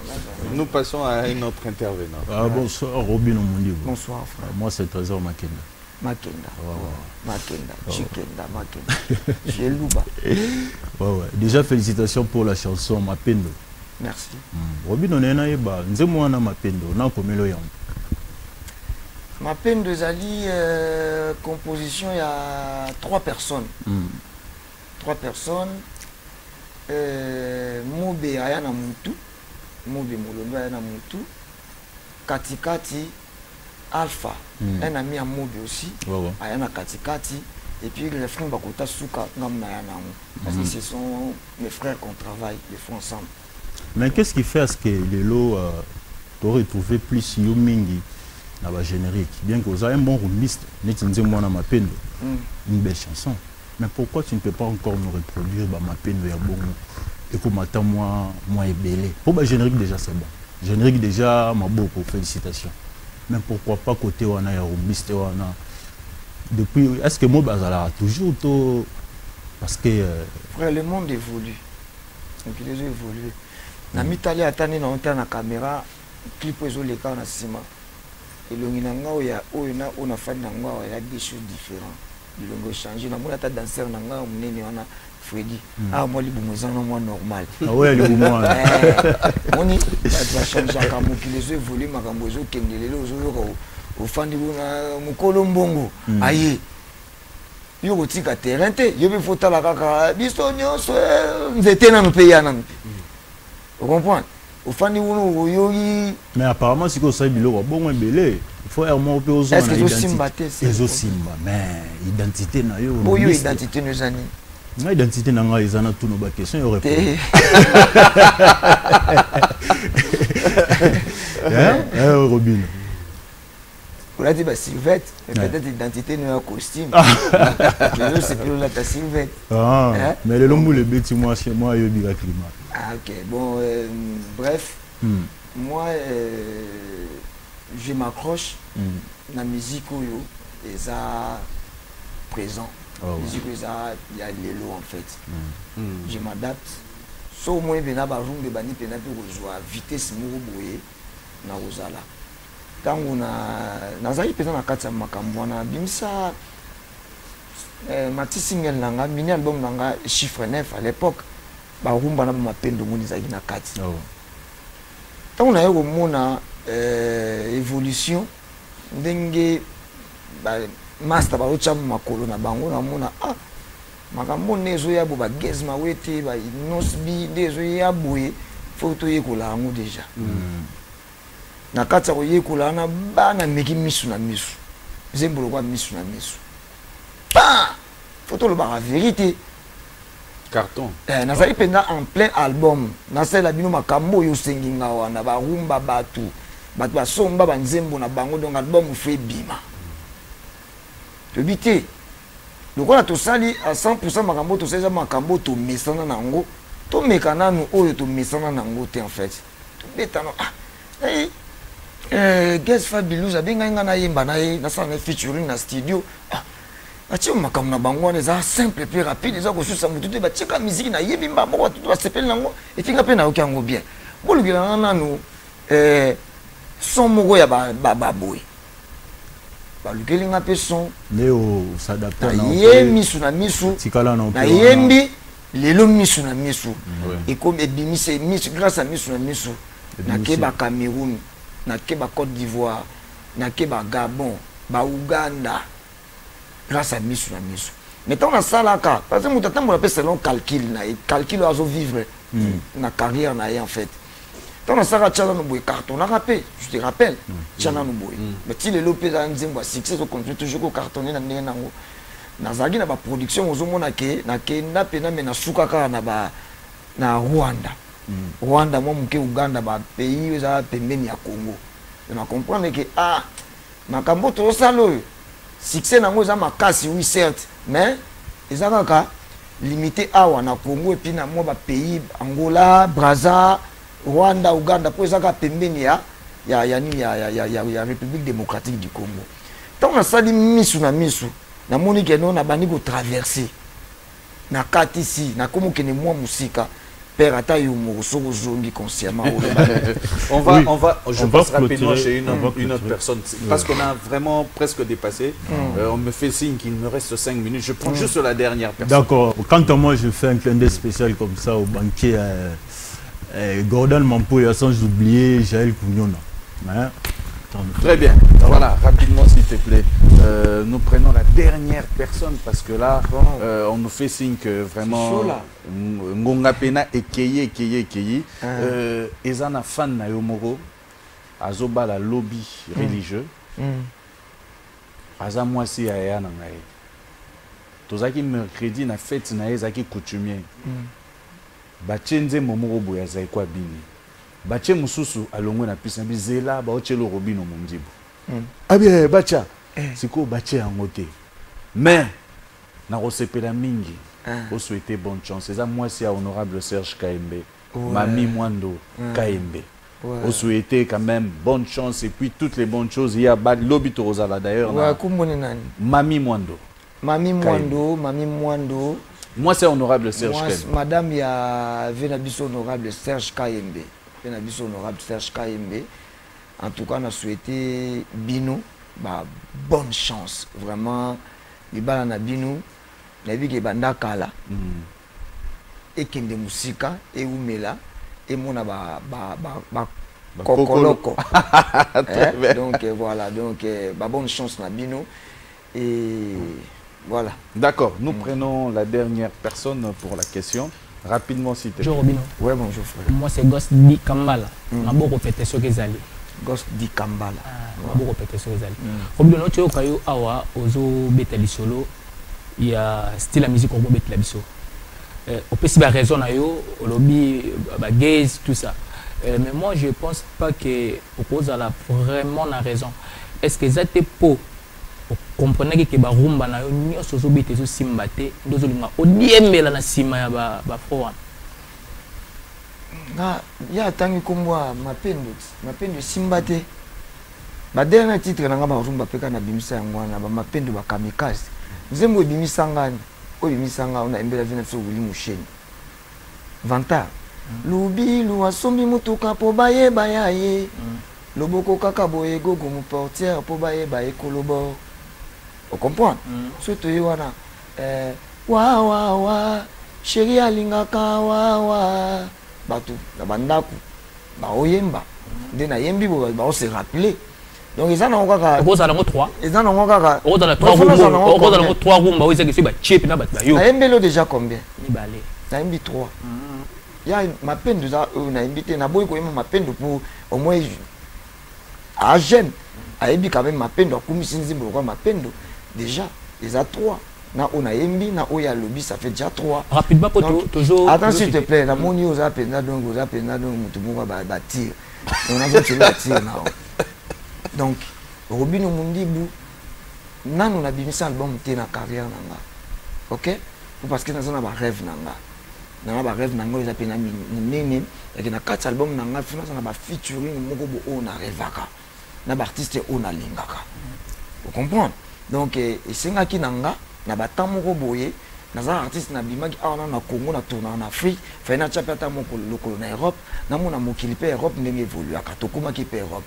Nous passons à un autre intervenant. Bonsoir Robin Omundi. Bonsoir frère. Moi c'est Trésor Makenda. Makenda. J'ai Louba. Déjà félicitations pour la chanson Mapendo. Merci. Robin Onena Eba, Nzemwana Mapendo, na komelo yango. Mapendo Zali, composition, il y a 3 personnes. 3 personnes. Moube Ayana Moutou. Moube Moulondo Ayana Moutou. Katikati. Alpha, un ami à Mobi aussi, Ayana Katikati, et puis les frères Bakota Souka, parce que ce sont mes frères qu'on travaille, les font ensemble. Mais qu'est-ce qui fait à ce que les lots t'ont retrouvé plus Yomingi dans la générique? Bien que vous avez un bon rouliste, une belle chanson. Mais pourquoi tu ne peux pas encore nous reproduire Mapendo et bon et comme attends moi et belé? Pour le générique déjà c'est bon. Générique déjà, ma beaucoup, félicitations. Mais pourquoi pas côté wana ya roumiste wana depuis est-ce que moi bazala toujours to parce que frère le monde évolue donc les gens évoluent na mitali atani na onta na caméra clip ezo leka na sima elongi na ngao ya oyo na ona fani na ngao ya des choses différentes bilongo changer na mona ta danseur na ngao munene wana Freddy moi libumweza na moi normal ouais libumwa moni va changer ka mo ki les évoluer makambo zo kengelele ozo au fandi na mukolo mbongo aye yo kotika terrain te yo be fotala kaka biso nyonso nzete na mpeya na mpe vous comprenez au fandi wono yoyi mais apparemment si ko sa biloko bon belé il faut vraiment pe ozo na identité ezo simba mais identité na yo boyo identité nous ani na identité na nga ezana tout nos questions yo répondre Robin on a dit bah Sylvette peut-être identité nous un costume mais c'est plus là ta Sylvette mais le lombo le bêti moi chez moi yo biga climat ok bon bref moi je m'accroche na musique oyo eza présent musique il y a les lots en fait je m'adapte so moi bena ba rumbe bani pena pe kozwa vitesse moko boye na ozala tango na zali pesa na kati ya makambo wana bimisa mati single nanga mini album nanga chiffre 9 à l'époque ba rumba na Mapendo ngoni zaki na kati tango na yo komona évolution ndenge ba master ba ocha makolo na bango na mona makambo nezo ya bo ba gezma wete ba nosbi nezo ya boye photo yekola ngo déjà na kati ya koyekola na bana meki misu na misu zembolo kwa misu na misu pa photo lo ba vérité carton nazali penda en plein album nasala bino makambo yo senginga wana ba rumba batu basomba banzembo na bango donc album fait bima tobité donc on a tout sali à 100% makambo to seza makambo to mesana nango to mekana nu oyo to mesana nango te en fait to betano guest Fabilous abenga ngana yemba na ye na sa na featuring na studio ati makambo na bango wana eza simple plus rapide eza kosusa mutu te batika musique na yebi mbambo watu basepeli nango etinga pe na yoki yango bien bolukela nanu son moko ya baboy balukeli nga pe son leo s'adapter na ye misu na misu na yembi lelo misu na misu et comme ebimise misu grâce à misu na misu na keba Cameroun na keba Côte d'Ivoire na keba Gabon ba Uganda grâce à misu na misu maintenant na salaka parce que mutu atambola pe selon calcul na calcul azo vivre na carrière na ye en fait. Tant ça va tchana nous carton na rappel je te rappelle tchana nous boy mais ti le lopé za nzembo succès au continue toujours ko cartonner na ndenge nango nazaki na ba production ozomona ke na kenda pena me na suka ka na ba na Rwanda moi muke Uganda ba pays za pembeni ya Congo on comprendre que makambo to salo succès nango za makasi oui certes mais ezaka limité awa na Congo et puis na moi ba pays Angola, Brazza, Rwanda, Uganda pour ça ka pembeni ya République démocratique du Congo. Tant on a sali misu na misu na moni que non na bandi ko traverser na kati ici na comme que ne moi musika père ata yo mo soko zongi consciemment. On va je passe rapidement chez une autre personne parce qu'on a vraiment presque dépassé. On me fait signe qu'il me reste 5 minutes. Je prends juste la dernière personne. D'accord. Quant à moi, je fais un clin d'œil spécial comme ça au banquier Gordon Mampoya, sans oublier Jaël Kougnona. Hein? Très bien. Voilà, rapidement s'il te plaît. Nous prenons la dernière personne parce que là, on nous fait signe que vraiment Ngonga Pena est Keyi. Ezana fan na Yomoro, Azoba la lobby religieux. Aza mwasi aya na ngai. Tozaki mercredi na fête na ezaki coutumier. Bachenze momoro boya zai kwa bini. Bache mususu alongwe na pisa bizela ba ochelo robino mundibu. Abi bacha siko bache angote. Mais na rosepela mingi. Au souhaiter bonne chance. C'est à moi c'est honorable Serge Kaembe. Mami Mwando Kaembe. Au souhaiter quand même bonne chance et puis toutes les bonnes choses. Il y a Lobby Torozala d'ailleurs. Mami Mwando. Mami Mwando. Moi c'est honorable Serge Kaembe. Madame il y a Venabiso honorable Serge Kaembe. Venabiso honorable Serge Kaembe. En tout cas on a souhaité Bino bonne chance. Vraiment Bibala na Bino. Na vie que banda kala. Et kende musika et umela et mona kokoloko. Donc voilà, donc bonne chance na Bino et voilà. D'accord, nous prenons la dernière personne pour la question. Rapidement s'il te plaît. Bonjour Robino. Ouais, bonjour frère. Moi c'est Ghost Di Kambala. Na boko pété so kezali. Ghost Di Kambala. Na boko pété so kezali. Robino no tio kayo awa ozo betali solo. Il y a style la musique au betali la biso. On peut se faire raison à yo, au lobby, gaze, tout ça. Mais moi, je ne pense pas que Opose a vraiment la raison. Est-ce que ça te pour comprendre que Barumba na yo ni osozo bete zo simbate, ndozo linga odiembe la na sima ya ba fo. Na ya tangi komwa mapendo simbate. Ba dernier titre na nga Barumba peka na bimisa ngwana ba mapendo ba kamikaze. Nzembo bimisangani. Obimisanga on a embela vina so wili musheni. Vanta. Lubi lu asombi mutuka po baye bayaye. Loboko kaka boye gogo mu portière po baye baye kolobo. On comprend? Surtout wana wa chéri alingaka wa batu na bandaku ba oyemba. Ndena yembi ba se rappeler. Donc ils en ont encore Rose à la 3. Ils en ont encore Rose à la 3 room. 3 room ba wizaki ba chip na ba yo. Na embelo déjà combien? Ni balé. Na embi 3. Ya mapendo za na invité na boy ko yema mapendo pour au moins à jeune. A embi quand même mapendo akumisi nzimbo kwa mapendo déjà ils a 3. Na on a embi na oya lobby ça fait déjà 3. Rapidement pour toujours. Attends s'il te plaît, la moni aux apena donc mutu mo ba tir. On a fait la tir na. Donc, Robino Mundibu, nan on a bimisi album té na carrière nanga. OK? Parce que nous avons un rêve nanga. Nous avons un rêve nanga, ils appellent nene, et na 4 albums nanga, finalement on a featuring moko bo on a rêvaka. Na artiste on a lingaka. Vous comprenez? Donc et senga ki nanga, na ba tamoko boye, na za artiste na bimaki ana na Congo na tourner en Afrique, fait na chapata moko lokolo na Europe, na mona mokili pe Europe ndenge évolue aka tokuma ki pe Europe.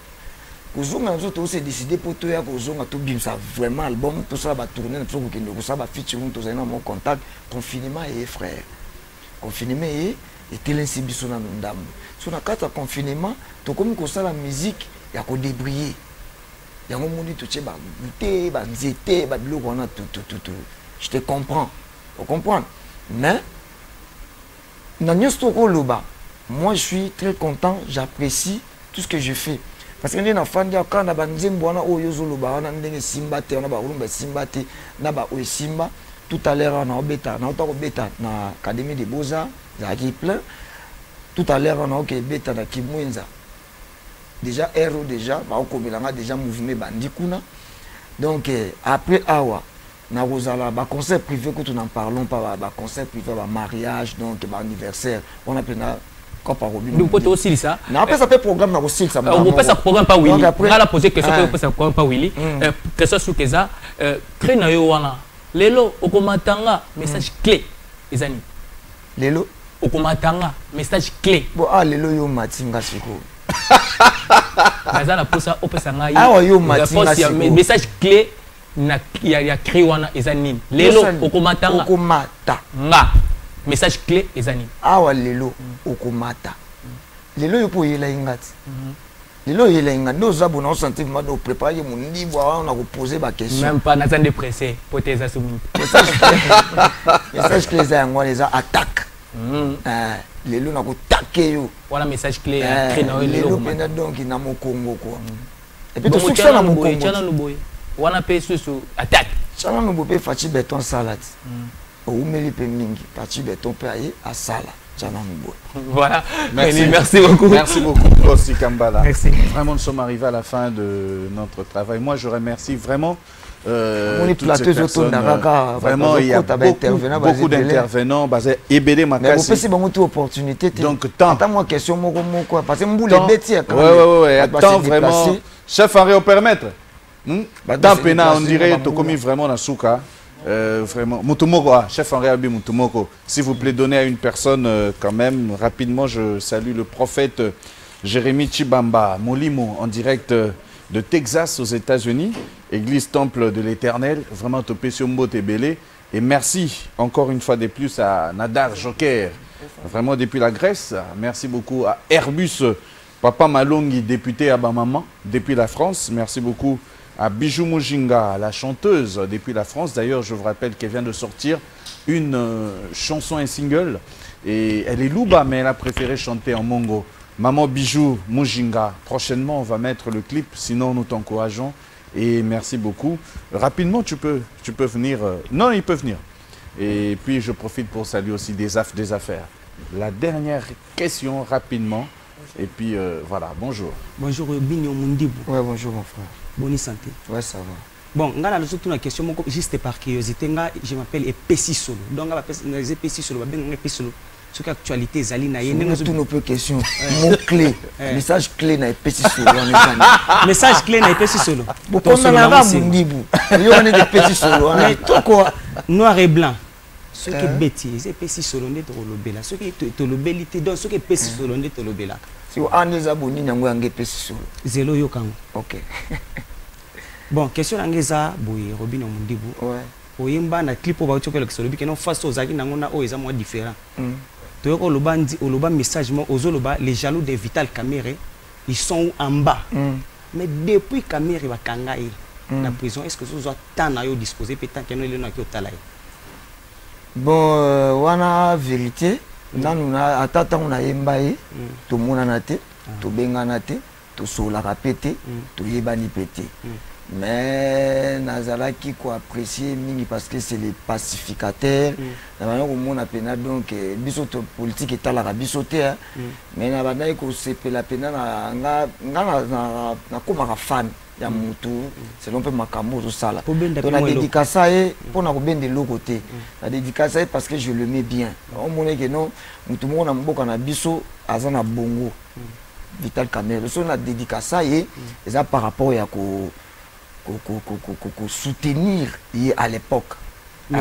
Kozonga nous autres aussi décidé pour toi ya kozonga to bim ça vraiment album tout ça va tourner tout ko kende ko ça va featuring tout ça na mon contact confinement et frère confinement et telensi biso na ndambo so na kata confinement to comme ko ça la musique ya ko débriller ya ngo moni to che ba goûter ba nzete ba biloko na tout je te comprends vous comprenez mais na nyosto ko loba moi je suis très content j'apprécie tout ce que je fais. Parce que nous avons dit quand on a banzembo na oyo zoloba on a ndenge simba te on a ba rumba simba te na ba oyo simba tout à l'heure on a beta na auto beta na académie des beaux-arts za qui plein tout à l'heure on a OK beta na Kimwenza déjà héros déjà ba okomelanga déjà mouvement bandi kuna donc après awa na rozala ba concert privé que nous en parlons pas ba concert privé ba mariage donc ba anniversaire on appelle na Copa Robino. Nous peut aussi ça. Na après ça peut programme na aussi ça. On peut ça programme pas Willy. On va poser question on peut ça programme pas Willy. Question sur keza crée na yo wana. Lelo okomatanga message clé ezani. Lelo okomatanga message clé. Bon lelo yo matinga siko. Nazala posa opesa ngai. Yo matinga siko. Message clé na ya créé wana ezani. Lelo okomatanga. Okomata. Nga. Message clé ezani. Lelo okomata. Lelo yo po yela ingati. Lelo yela ingati. Nous avons un sentiment de préparer mon livre, on a posé ma question. Même pas Nathan de pressé pour tes assumés. Message clé ezani ngwa les attaque. Lelo na ko taquer yo. Voilà message clé créé na lelo pena donc na mo Congo quoi. Et puis tout ça na mo Congo. Chana no boy. Wana pe sur attaque. Chana no boy Fachi béton salade. Oumeli pe mingi Fachi béton pe aye à sala. Chana no boy. Voilà. Merci beaucoup. Merci beaucoup Kossi Kambala. Merci. Vraiment nous sommes arrivés à la fin de notre travail. Moi je remercie vraiment toutes ces personnes. Vraiment il y a beaucoup d'intervenants basés Ebele Makasi. Mais c'est une opportunité. Donc tant moi question moko parce que mboule beti ya ouais attends vraiment chef Henri au permettre. Tant pena on dirait to commis vraiment na souka. Vraiment Mutumoko chef Henri Abi Mutumoko s'il vous plaît donnez à une personne quand même rapidement. Je salue le prophète Jérémie Chibamba Molimo en direct de Texas aux États-Unis, Église Temple de l'Éternel, vraiment topé sur Mbote Belé. Et merci encore une fois de plus à Nadar Joker, vraiment depuis la Grèce. Merci beaucoup à Airbus, Papa Malongi, député à Bamaman, depuis la France. Merci beaucoup à Bijou Mujinga, la chanteuse depuis la France. D'ailleurs, je vous rappelle qu'elle vient de sortir une chanson, un single. Et elle est louba, mais elle a préféré chanter en mongo. Maman Bijou Mujinga, prochainement on va mettre le clip, sinon nous t'encourageons et merci beaucoup. Rapidement tu peux venir, non il peut venir. Et puis je profite pour saluer aussi des affaires. La dernière question rapidement et puis voilà, bonjour. Bonjour Binyo Mundibou. Ouais bonjour mon frère. Bonne santé. Ouais ça va. Bon, on a une question juste par curiosité, je m'appelle Epesi Solo. Donc Epesi Solo, Epesi Solo. Ce que l'actualité est allée tous nos questions. Mot clé. Message clé n'a pas si solo. Message clé n'a pas si solo. Pourquoi on a pas Mundibou? Il y a des petits solo. Pourquoi? Noir et blanc. Ce qui est bêtise, c'est petit solo de Tolobela. Ce qui est Tolobelité, donc ce qui est petit solo de Tolobela. Si on a des abonnés, on a un petit solo. Zélo yokango. Ok. Bon, question angeza boy Robin Mundibou. Ouais. Oyemba na clip ba utopela kisolo bikeno face aux zaki nangona o eza mo différent. Toyoko lobandi oloba message mo ozoloba les jaloux de Vital Kamerhe ils sont en bas. Mais depuis Kamerhe va kangaye la prison est-ce que vous avez tant à disposer peut-être que nous le na ki otala. Bon wana vérité nanu na atata on a yembaye to monana te to bengana te to sola rapete to yebani pété. Mais Nazala qui quoi apprécier mini parce que c'est les pacificateurs. On a pena donc bisoto politique est à la bisoté mais na bana ko sepe la pena na comme fan ya mutu c'est un peu makambo tout ça là. On a dédicacé pour na ko bende l'autre côté. Na dédicacé parce que je le mets bien. On monnaie que non mutu mo na mboka na biso azana bongo. Vital Kamerhe. So na dédicacé et ça par rapport ya ko soutenir à l'époque à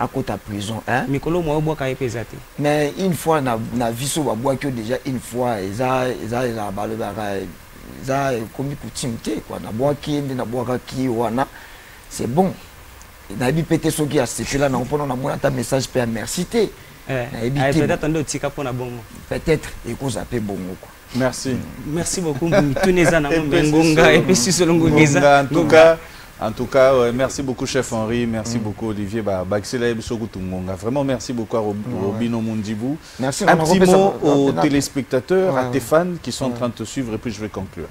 côté de prison mais une fois na viso ba que déjà une fois comme coutume quoi na bois qui na bois qui wana c'est bon na bi pété so qui a c'est là na on a mon message per merci peut-être et qu'on appelle bon quoi. Merci. Merci beaucoup. En tout cas, merci beaucoup chef Henri, merci beaucoup Olivier Vraiment merci beaucoup à Robino Mundibou. Merci. Un petit mot aux téléspectateurs, à tes fans qui sont en train de te suivre et puis je vais conclure.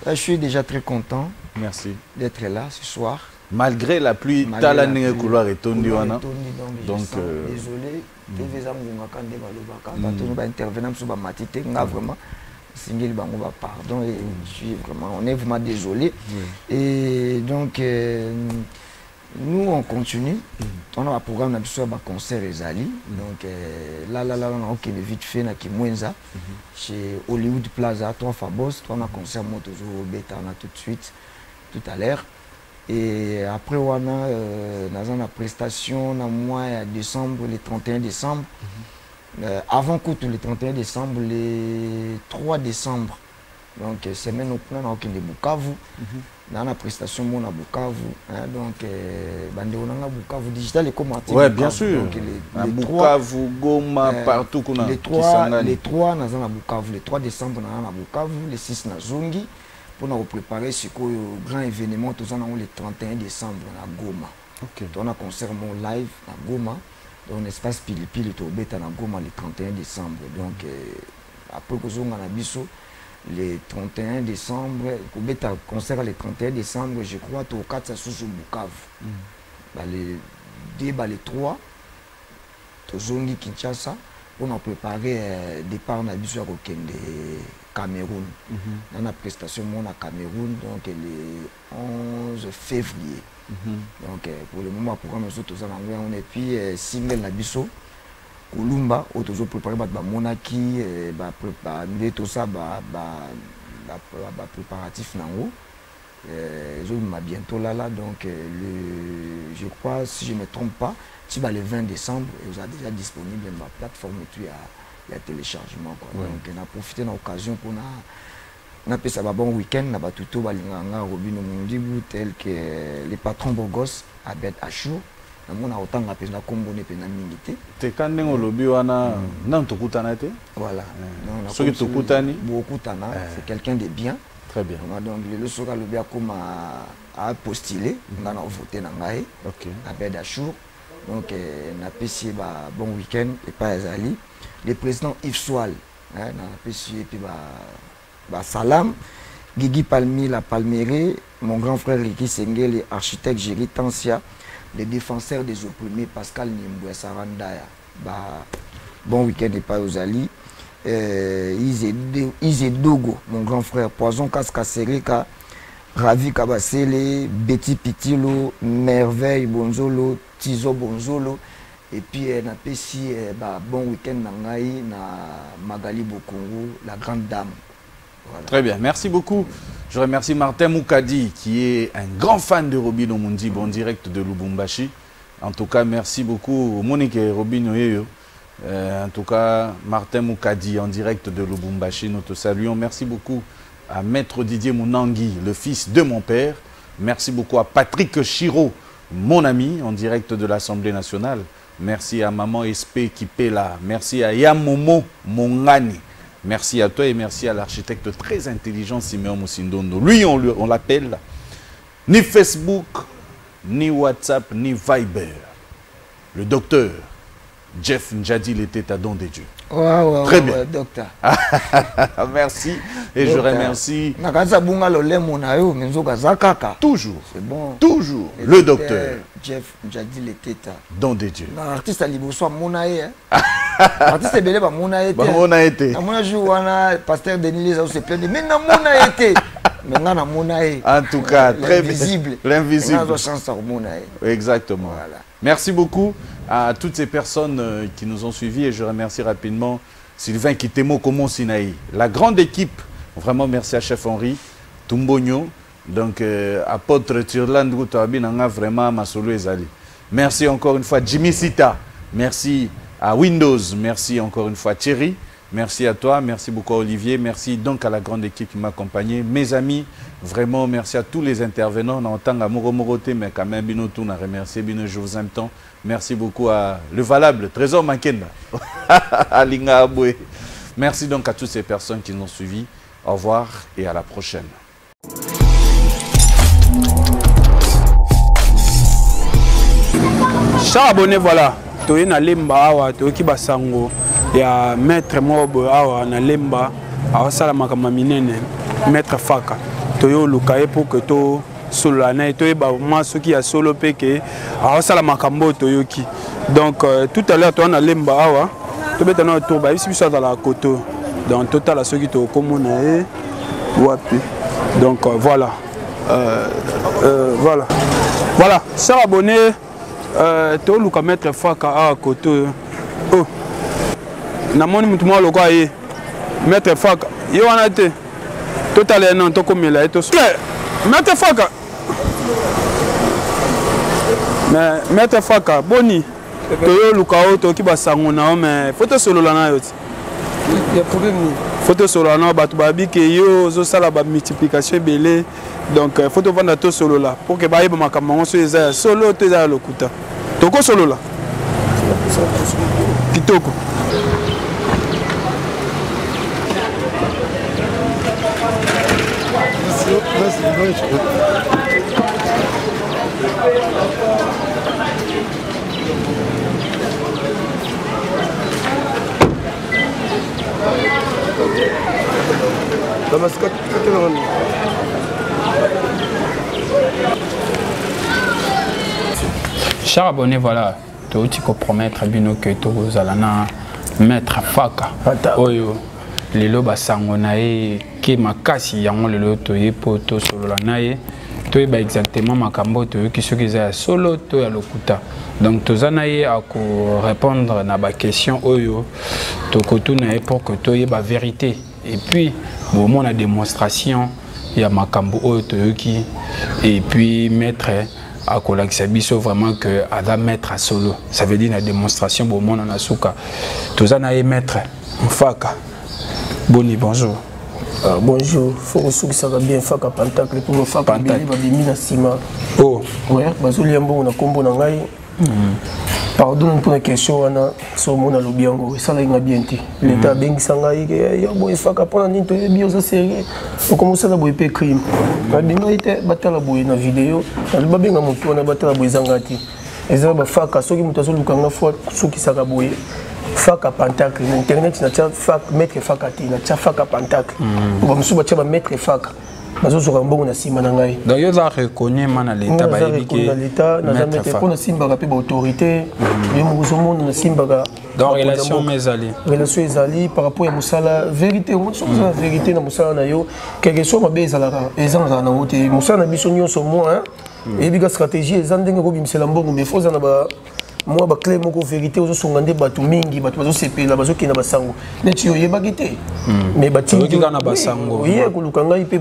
Je suis déjà très content. Merci d'être là ce soir. Malgré la pluie, Talané couloir et Tondi. Donc désolé. Intervenant sur Matite, vraiment. Single Bango, pardon, et je suis vraiment, on est vraiment désolé. Et donc, Nous, on continue. On a un programme de concert et Zali. Donc là, on a vite fait na Kimwenza chez Hollywood Plaza, 3 Fabos. On a un concert toujours au Beta, on a tout de suite, tout à l'heure. Et après, on a une prestation dans le mois de décembre, le 31 décembre. Avant que le 31 décembre, le 3 décembre. Donc, semaine au plan, on a Bukavu. Dans la prestation, on a Bukavu. Donc, on a Bukavu digital et comment. Oui, bien sûr. Donc, les Bukavu, Goma, partout. Les 3, on a Bukavu. Le 3 décembre, on a Bukavu. Le 6, on a Zongi. Pour nous préparer ce grand événement, tout ça, le 31 décembre à Goma. On a un concert live à Goma. Dans l'espace Pili-Pili, au Beta à Goma le 31 décembre. Donc, après que nous avons le 31 décembre, au Beta concert le 31 décembre, je crois, au 4 sous Bukavu. Les 3, au Zongi Kinshasa, on a préparé départ na biso au Cameroun. Dans la prestation à Cameroun, donc le 11 février. Donc pour le moment, pour nous autres, on est puis single na biso Kolumba, on toujours préparé Monaki, préparer tout ça, préparatif nango. Je m'ai bientôt là, donc je crois, si je ne me trompe pas, le 20 décembre, vous êtes déjà disponible sur ma plateforme et puis il y a téléchargement. Donc on a profité de l'occasion pour on a fait ça un bon week-end, on a tout Robin Mundibu, tel que les patrons Bogos, Abed Achou. On a autant de personnes qui ont été milité. Tu quand on lobby wana nan tokutana te. Voilà. Ce qui tokutani. Bokutana, c'est quelqu'un de bien. Très bien. Donc le soka lobby a comme a postulé, on a voté dans Ngaï. OK. Abed Achou. Donc on a passé un bon week-end et pas Azali. Le président Yves Soal, on a passé et puis Salam. Guigui Palmi la Palméré, mon grand frère Ricky Sengel, architecte Géry Tansia. Les défenseurs des opprimés, Pascal Nimboué Sarandaya. Bon week-end et pas aux Ali. Izedogo, mon grand frère, Poison Kaskasereka, Ravi Kabasele, Betty Pitilo, Merveille Bonzolo, Tizo Bonzolo. Et puis, on a passé bon week-end na Magali Bokongo, la grande dame. Voilà. Très bien, merci beaucoup. Je remercie Martin Moukadi qui est un grand fan de Robin Omundi, en direct de Lubumbashi. En tout cas, merci beaucoup Monique et Robin Oyeyo. En tout cas, Martin Moukadi en direct de Lubumbashi, nous te saluons. Merci beaucoup à Maître Didier Mounangui, le fils de mon père. Merci beaucoup à Patrick Chiro, mon ami, en direct de l'Assemblée nationale. Merci à Maman SP qui paie là. Merci à Yamomo Mongani. Merci à toi et merci à l'architecte très intelligent Simeon Moussindondo. Lui, on l'appelle ni Facebook, ni WhatsApp, ni Viber. Le docteur Jeff Njadi l'était à don des dieux. Très bien. Docteur. Merci. Et je remercie. Toujours. C'est bon. Toujours. Le docteur Jeff Njadi l'était à don des dieux. L'artiste a liboso Monae. L'artiste est belé par Monae. Monae. Mona Jouana, pasteur Denis Les se plaint. Mais na Monae. Maintenant, Monae. En tout cas, très visible. L'invisible. Exactement. Voilà. Merci beaucoup à toutes ces personnes qui nous ont suivis et je remercie rapidement Sylvain Kitemo Komo Sinaï. La grande équipe, vraiment merci à Chef Henri, Tumbonyo, donc apôtre Tirland Goutabinanga, vraiment Masolo Ezali. Merci encore une fois Jimmy Sita, merci à Windows, merci encore une fois Thierry, merci à toi, merci beaucoup à Olivier, merci donc à la grande équipe qui m'a accompagné, mes amis, vraiment merci à tous les intervenants, on entend à Morote, mais quand même Bino Touna, remercier Bino, je vous aime tant. Merci beaucoup à le valable Trésor Makenda, à Linga Aboué. Merci donc à toutes ces personnes qui nous ont suivis. Au revoir et à la prochaine. Chers abonnés, voilà. Toye na lemba awa, toye ki basango ya maître mobo awa na lemba awa sala makama minene maître Faka. Toye lukaye pour que to solo na toye ba moi ceux qui a solo peke awa sala makambo toyoki. Donc tout à l'heure to na lemba awa to beta na to ba biso dans la koto. Donc total à ceux qui to komona e wapi. Donc voilà. Voilà. Voilà, chers abonnés, tu as mettre Faka à côté. Oh, namoni mutumo loko aye. Mettre Faka. Yo on a été. Total non, to comme là et to. Mettre Faka. Mais mettre Faka, boni. Toyo lukao to ki basangona mais photo solo la na yo. Il y a problème ni. Photo solo na ba to ba bi ke yo zo sala ba multiplication belé. Donc photo vanda to solo là pour que ba yeba makambo so eza solo to eza lokuta. Toko solo là. Kitoko. Chers abonnés, voilà, tu peux promettre que tu vas mettre Faka. Oyo, les lobes sangonae, qui makasi yango le loto ye poto solo la nae. Tu es exactement makambo qui se disait solo to ya lokuta. Donc tu zanaye à répondre à ma question oyo, to kotunae pour que tu aies la vérité. Et puis, au moment de la démonstration, il y a makambo oyo qui et puis mettre à Kolaksabiso vraiment que Ada mettre à solo. Ça veut dire la démonstration au moment de la souka. Tu zanaye mettre Faka. Boni, bonjour. Bonjour, faut que ça va bien Faka Pentacle pour Faka Bili Babimi na Sima. Oh, ouais, Bazuli Yambo na Kombo na Ngai. Pardon pour la question, on a sur mon alobiango, ça l'a bien dit. L'État bien sangai, il y a beau Faka pour la nito et bio ça série. On commence à la boire crime. La bien été battre la boire na vidéo. Le babé na moto na battre la boire zangati. Et ça va Faka, ceux qui m'ont tassé le kanga fois, ceux qui s'en boire. Faka Pentacle, internet na tia Faka mettre Faka ti na tia Faka Pentacle. On va me souba tia mettre Faka. Bazo sur un bon na Sima na Ngai. D'ailleurs ça reconnaît man l'État ba yebiki. L'État na mettre pour na Simba ga pe ba autorité. Yo mo zomo na Simba ga dans relation mezali. Relation ezali par rapport à musala vérité, on sait la vérité na musala na yo. Quelque chose mabe ezalaka ezanga na wote. Musala na biso nyonso mo hein. Et biga stratégie ezandenge ko bimsela mbongo mais faut za na ba moi ba clé moko vérité aux songande batu mingi batu bazo sepela bazo kina basango neti yo yebaki te mais bati na basango oui ko lukanga ipe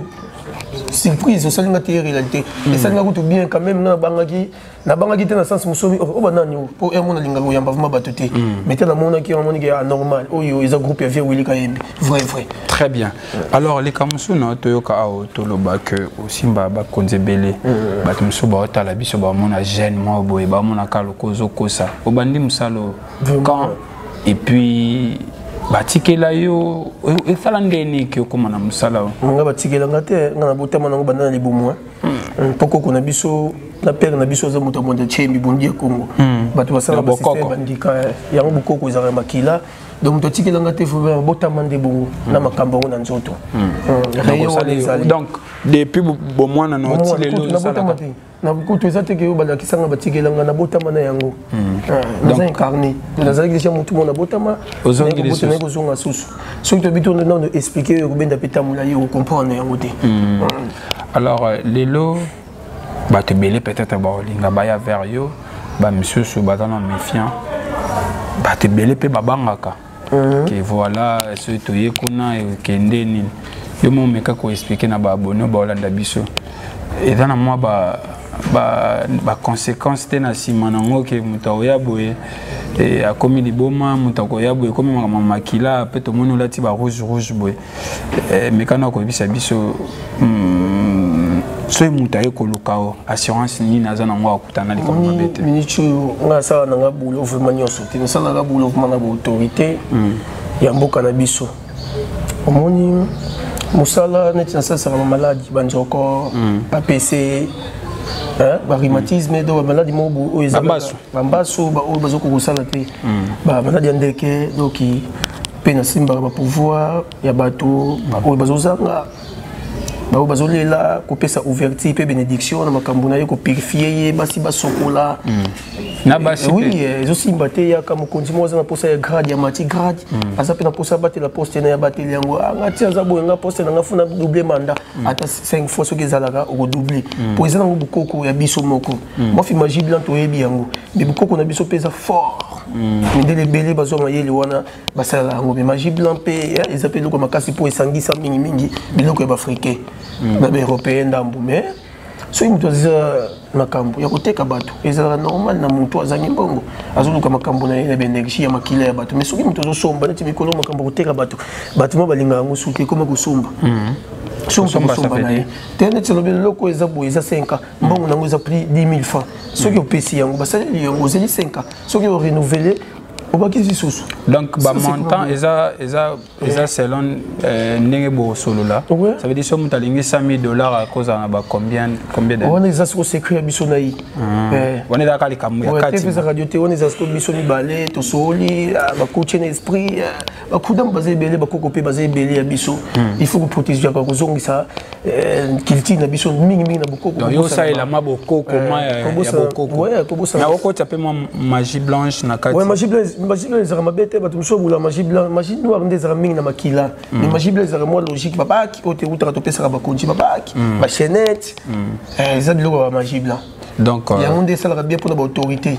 surprise au salinga te réalité et ça nga kutu bien quand même na bangaki te na sens musomi o banani pour un mona linga yamba vraiment batu te mais te na mona ki mona ki anormal o yo eza groupe ya vie Willy Kayembe vrai très bien alors les kamusu na toyoka ao toloba que osimba ba konzebele batu muso ba otala biso ba mona jeune mo boye ba mona kalo kozo kosa obandi musalo quand et puis batikela yo efala ndeni ki okoma na musala nga batikela ngate nga na botama nango bandana libumu poko ko na biso na père na biso za moto monde chembi bondi Kongo batu basala ba système bandika yango bokoko ezaka makila donc to tikela ngate fo botama ndebungu na makambo na nzoto donc depuis bo mwana na otilelo na kutu ezate ke bala kisanga batikela nga na botama na yango na incarné na zali déjà mutu mona botama na ko zonga susu soki to bito na expliquer ko benda petamula yo comprendre yango te alors lelo ba te belé peut-être ba olinga ba ya vers yo ba monsieur sou ba dans méfiant ba te belé pe ba bangaka que voilà ce to yekuna e kende nini yo mo meka ko expliquer na ba abonné ba olanda biso et dans moi ba conséquences te na sima nango ke muta ya boye et a komi liboma muta ko ya boye komi makila pe to monu lati ba rouge boye mais kana ko bisa biso so muta ye ko lukao assurance ni na zana ngo akutana li comme bete minichu nga sa na nga bulo vraiment nyoso te sa na nga bulo kuma na autorité ya mboka na biso omoni musala neti na sasa ma maladie banjoko pa PC ba rhumatisme do maladie mobu o ezaba bambaso ba o bazoko kusala te ba maladie ndeke doki pe na simba ba pouvoir ya bato o bazozanga bao bazolela kopesa ouverture pe bénédiction na makambo na yo ko purifier ye basi basokola na basi oui ezosimba te yaka mokonzi mo aza na posa ya grade ya mati grade aza pe na posa batela poste na ya bateli yango ngati aza boye nga poste na nga funa doubler mandat ata 5 fois soki ezalaka okodoubler po eza nango bokoko ya biso moko moi fi magie blanc toyebi yango mais bokoko na biso pe eza fort mindele ebele bazwa mayele wana basala yango mais magie blanc pe eza pe eloko makasi po esangisa mingimingi biloko ya baafricain na baeuropéen ndambo mais soki moto aza makambo ya koteka bato ezalaka normal na moto azangi mbongo azoluka makambo na ye na baénergie ya makila ya bato mais soki moto azosomba neti mikolo makambo koteka bato bato mo balinga yango suki ekoma kosomba somba na ye te neti elobi eloko eza boye eza 5 ans mbongo nango eza plus 10 000 francs soki opesi yango basaleli yango ozeli 5 ans soki orenouvele obakisi lisusu donc bamontant eza selon ndenge bosolo la ça veut dire so moto alingi $100,000 akozala na combien d'années wana eza siko secret ya biso na ye wana ezalaka likambo ya kati eza radio te wana eza siko biso mibale tosoli bakutie na esprit bakudamo baza ebele bakoko mpe baza ebele ya biso il faut koprotege yaka kozongisa culture na biso mingimingi na bokoko yo osalelama bokoko ma ya bokoko na okota mpe mwa magie blanche na kati magie blanc ezalaka mabe te bato mosusu obula magie blanc magie noire nde ezalaka mingi na makila mais magie blanc ezalaka mwa logique babaki oyo teutaka topesaka bakonzi babaki bachenete eza biloko ya magie blanc yango nde esalaka bien mpona baautorité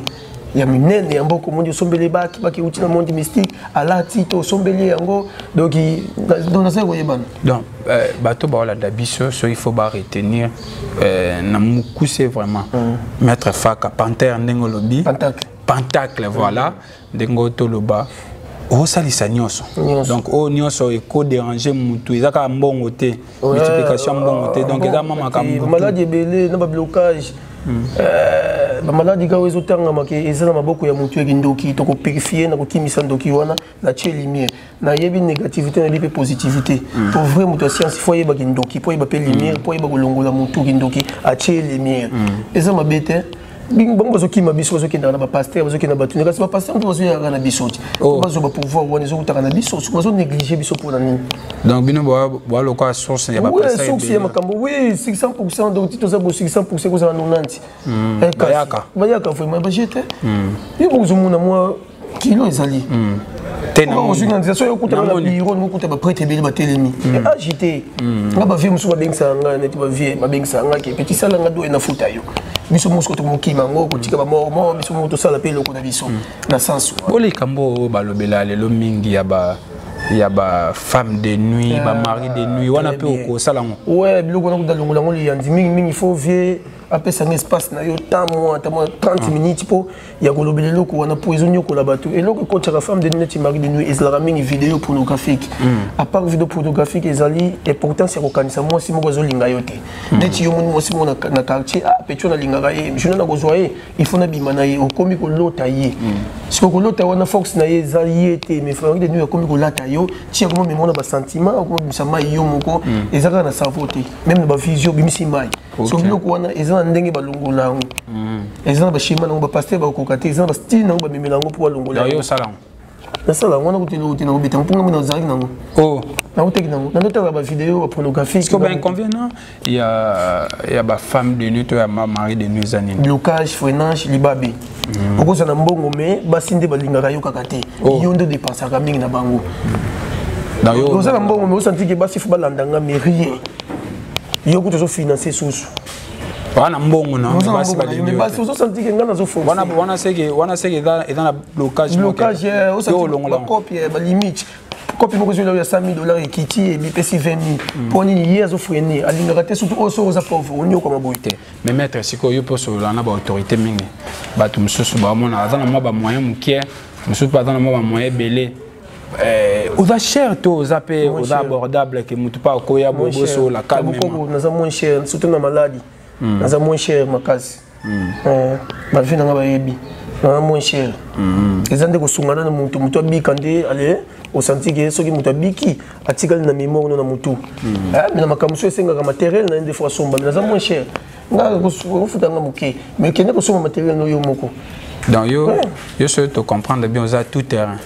ya minene ya mboka omondi osombeli baki uti na monde mystique alati to osombeli yango donc nazali koyebana donc bato baolanda biso soki faut baretenir na mokuse vraiment maître Faka pantere ndenge olobi pentacle voilà ndenge toloba osalisa nyonso donc oyo nyonso ekodérange mutu eza kaka mbongo te multiplication mbongo te donc eza mwa makambo maladi ebele na bablocage bamaladi kaka ezotangama ke eza na maboko ya motu eki ndoki tokopurifie na kokimisa ndoki wana na tie lumière nayebi négativité nayebi mpe positivité pour vrai moto ya science fo ayebaki ndoki po ayeba mpe lumière po ayeba kolongola motu ki ndoki atie lumière eza mabe te bango bazokima biso bazokendaka na bapaster bazokenda batuni kasi bapaster mpe bazoyaka na biso ti bazwa bapouvoir wana ezokutaka na biso soki bazonéglige biso mpona nini donc bino boaloka source ya source ya makambo oui 600% donc titoza bo 600% kozala 90 bayaka vraiment bajete yo bokozomona mwa kilo ezali organisation yokutana na biro nokuta baprêtre ebele batelemi agité nga bavie mosusu babengisaka nga neti bavie babengisaka nga ke peti salanga do enafuta yo biso mosuku tomokima ngo kotika bamormo biso moko tosala mpe eloko na biso na sensu olikambo oyo balobela lelo mingi ya bafemme de nuit bamari de nuit wana mpe okosala ngo ouais biloko wana kodalongola yango liyandi mingimingi fo vie apesanga espace na yo tamwa 30 minutes po ya kolobela eloko wana po ezonyokola bato eloko ekotaka femme de nuit neti mari de nuit ezalaka mingi vidéo pornographique à part vidéo pornographique ezali importance ya kokanisa mwasi moko azolinga yo te neti yo moni mwasi moko na quartier peti oyo nalingaka ye jona na kozwa ye il faut nabima na ye okomi kolota ye siko kolota wana force na ye eza ye te mais femme de nuit akomi kolata yo ti akoma memona basentiment akoma bimisa mai yo moko eza kaka na cerveau te même na bavision bimisi mai so biloko wana eza na ndenge balongola yango eza na bashima nango bapaster bakoka te eza na bastyle nango bamemela yango mpo balongola yo osala yango nasala yango wana kotela kobeta mponga mo nazalaki nango nakoteki nango nandotaka bavideo bapornographique ce que bainconvénient ya bafemme de nuit to ya mari de nuit eza nini blocage freinage libabe okozala na mbongo me basi nde balingaka yo kaka te yo nde odepensaka mingi na bango oza na mbongo me osantiki basi fo balandanga mais rien yo kuta ozofinanse susu wana mbongo na basi balingi basi ozosantiki nga nazoforce wana seke eza na blocage osantiki bakopie balimite kopi moko ezwi ya $100,000 ekiti ebipesi 20 000 mpo nini ye azofrene alingaka te surtout oyo soki oza pauvre onyokama boye te mais maître sikoyo yo mpo osolola na baautorité mingi bato mosusu baomona aza na mwa bamoyen mokie mosusu mpe aza na mwa bamoyen ebele oza cher to oza mpe oza abordable ke motu mpe akoya bosola calmement naza moins cher surtout na maladi naza moins cher makasi bavi nanga bayebi naza moins cher eza nde kosungana na motu abika nde ale osantiki soki moto abiki atikali na mémoire no na motu mais na makambo so esengaka matériel na nde fois somba mais naza moins cher nga kofutanga moke mais kende kosomba matériel no yo moko donc yo soki tocomprendre bien oza tout terrain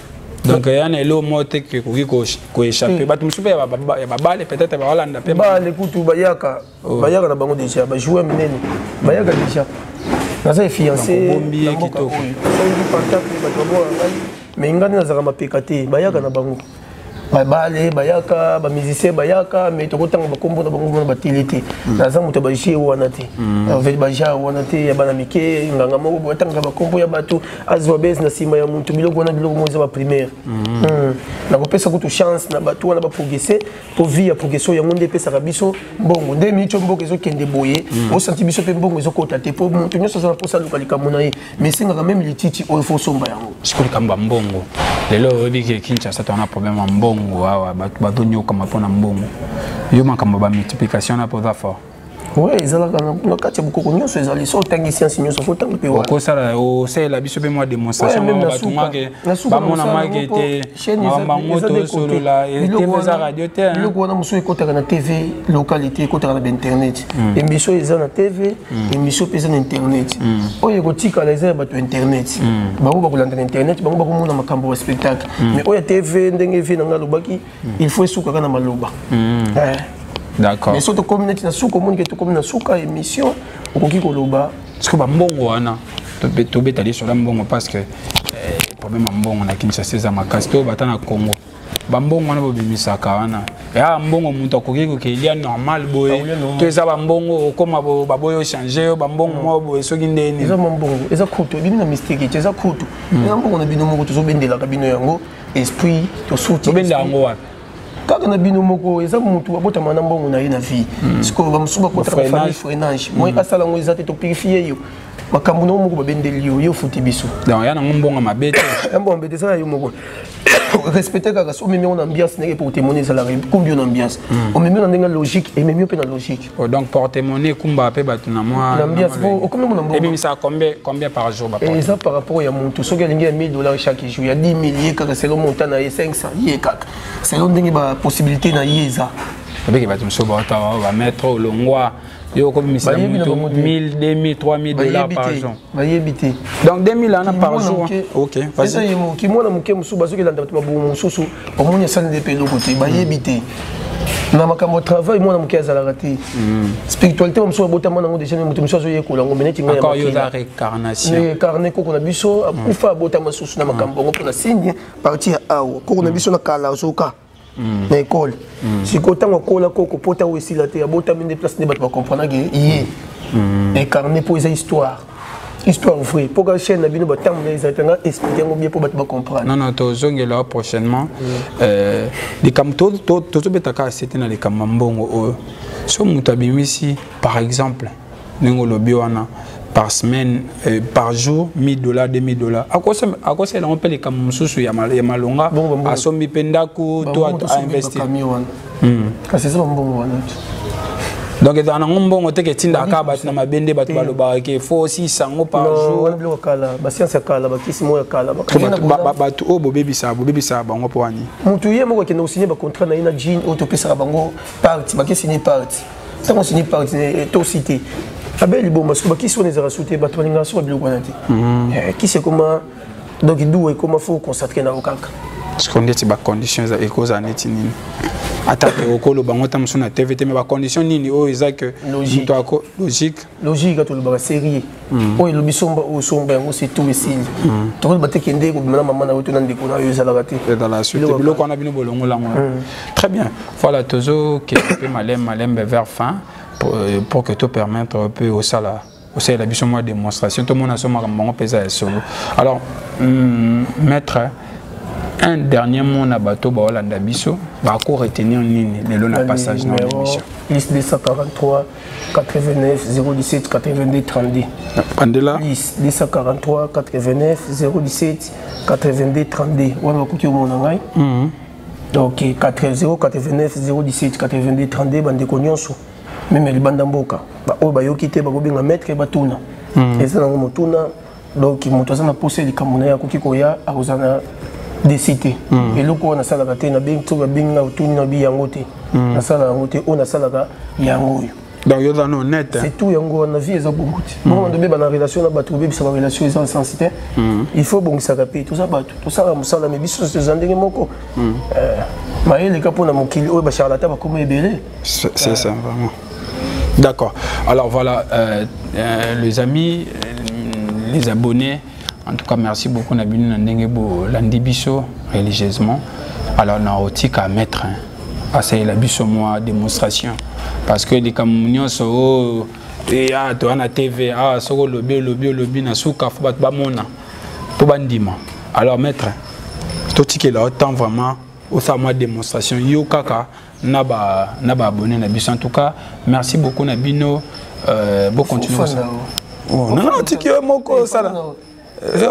Donc il y a un élo moté qui ko échapper ba tumsupe ya ba balle peut-être ba Hollande pe ba le kutu bayaka bayaka na bango déjà ba jouer menene bayaka déjà naza fiancé bombi kitoko mais ngani nazaka mapeka te bayaka na bango babale bayaka ba musicien bayaka mais tokotanga bakombo na bango na batelete naza moto ba jie wana te avec ba ja wana te ya bana mike nganga moko botanga bakombo ya bato azwa base na sima ya muntu biloko wana biloko moza ba primaire na kopesa kutu chance na bato wana ba progresser pour via progression ya ngonde pesa ka biso mbongo nde micho mboko ezo kende boye o senti biso pe mbongo ezo kota te pour muntu nyoso za posa lukalika monaye mais singa quand même lititi o faut somba yango sikoli kamba mbongo lelo obiki Kinshasa tona problème mbongo awa bato nyoka mapona mbongo yo makambo ba multiplication na poza fort ouais ezalaka na kati ya bukoko nyonso ezali so tangi science nyonso faut tangi pe wa ko sala o sala biso pe moi démonstration ba bato ngake ba mona maki te mamba moto solo la et TV za radio te le ko na muso ekotaka na TV localité ekotaka na internet émission eza na TV émission pesa na internet oyo kotika la eza bato internet bango bakolanda na internet bango bakomona makambo ya spectacle mais oyo TV ndenge vi na ngalobaki il faut esuka na maloba d'accord mais surtout communauté na suka moni ke to comme na suka émission okoki koloba parce que ba mbongo wana to betali sur la mbongo parce que problème mbongo na Kinshasa za makasi to bata na Congo ba mbongo wana bobimisaka wana ya mbongo muntu akoki ko kelia normal boye to eza ba mbongo koma ba boyo changer ba mbongo mo boye soki ndeni eza mbongo eza kutu bino na mistake eza kutu eza mbongo na bino moko to zo bendela ka bino yango esprit to souti bendela yango wapi kaka na bino moko eza mutu abotama na mbongo na ye na vie siko bamusuba kotaka famille freinage moi asala ngo eza te to purifier yo makambo na moko babendeli yo futi biso donc ya na mbongo mabete mbongo mabete ça yo moko respecter kaka so même on ambiance n'est pour témoigner ça la combien d'ambiance on même on a logique et même on a logique donc porte-monnaie kumba pe batu na moi l'ambiance bon comment on a et même ça combien par jour et ça par rapport à mon tout ce qui est $1000 chaque jour il y a 10 000 kaka selon montant na 500 yé kaka selon dingue ba possibilité na yeza avec batu so ba mettre au longwa yo comme mi 1000 2000 3000 $ par jour donc 2000 ans par jour OK vas-y ça yemo ki mona muke musu bazo ke landa ba bu mususu omonya sala de pelo côté ba yebité na makambo travail mona muke azala raté spiritualité musu bota mona ngo déjà mutu musu zo yekola ngo meneti ngaya encore yo la réincarnation ne carnet ko na biso kufa bota masusu na makambo ngo pona signe partir awo ko na biso na kala zoka na école si côté on colle coco pota aussi la terre bota mine place ne ba comprendre que yé incarné pour les histoire vraie pour que chaîne na bino ba tam les atanga expliquer ngo bien pour ba comprendre non to zongela prochainement les kam to betaka c'était na les kam mbongo so mutabimisi par exemple ngolo biwana par semaine, par jour, $1000, $2000. À quoi ça on peut les comme sous ya malonga à sombi pendaku toi à investir. C'est ça bon. Donc dans un bon te que tinda ka bat na mabende bat baloba ke faut 600 par jour. Non, on kala, ba science kala, ba kisimo ya kala, ba tu o bobebisa bango poani. Mutu ye moko ke no signer ba contrat na ina jean auto pesa bango parti, ba ke signer parti. Ça on signer parti to cité. Abel bon parce que qui sont les rasoutés bato l'ingration de l'Ouganati qui c'est comment donc d'où et comment faut consacrer na okaka ce qu'on dit ba conditions et cause aneti nini attaque au colo bango tam sur na TVT mais ba conditions nini o exact logique logique to le ba sérieux o le bisomba o somba ngo c'est tout ici to ba te kende ko bimana mama na oto na ndeko na yo za la raté dans la suite biloko on a bino bolongo la très bien voilà tozo qui peut malem vers fin pour que tu permettes un peu au salaire aussi la biso moi démonstration tout le monde a son marron pesa solo alors maître un dernier mot na bateau ba Hollande biso ba ko retenir nini le long passage dans l'émission liste 243 89 017 82 32 Andela liste 243 89 017 82 32 on va couper mon ngai donc 089 017 82 32 bande konyonso même les bandes mboka ba o ba yokite ba gobenga maître ba tuna eza na motuna donc moto azana poser likamuna ya kokiko ya azana décider et loko na sala ka te na bing to ba bing na tuni na bi yango te na sala yango te o na sala ka yango Donc, il y a honnête. C'est tout, on a vie, ils ont beaucoup. Bon, on a une relation, on a trouvé une relation, ils ont sensité. Il faut bon ça rapide, tout ça, ça, la médecine, c'est des endroits moko. Mais les capons, on a kilo, on a charlatan, on a comment ébeler. C'est ça, vraiment. D'accord. Alors voilà, les amis, les abonnés, en tout cas, merci beaucoup, Nabinu Nandengebo, Landibiso, religieusement. Alors, on a aussi qu'à mettre. C'est la moi démonstration parce que les camions sont et à la TV sont lobby na souka faut pas mona pour bandima alors maître tout qui est là autant vraiment au ça moi démonstration yo kaka na ba abonné na bis en tout cas merci beaucoup Nabino bon continuation non non tiki moko sala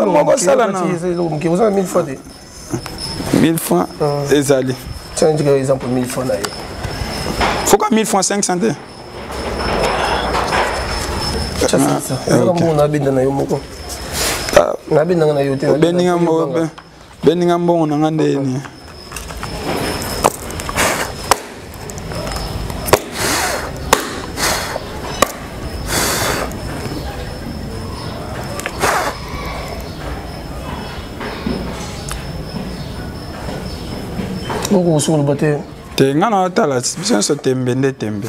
moko sala na vous avez 1000 fois 1000 francs les allez. Tiens, un exemple 1000 francs. Il faut que 1000 francs 500. C'est ça. On a bien dans le mot. On a bien dans le yoté. Beningam bon, on a un beaucoup sur le bateau. Tu es en train de se tembe.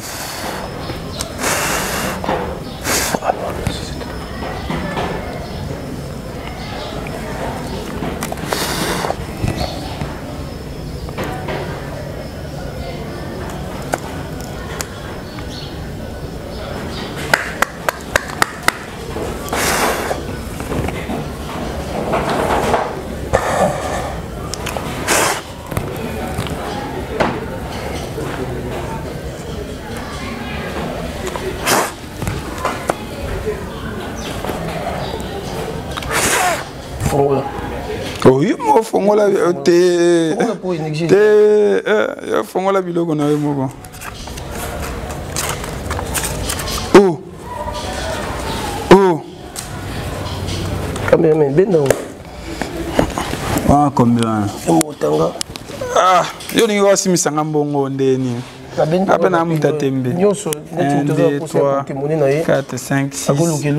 Oui, moi, fongola fongola biloko na yo moko. Oh. Oh. Combien benda? Ah, combien? Motanga. Ah, yo ningo wasimisanga mbongo ndeni. Après na muta tembe. 1, 2, 3, 4, 5, 6,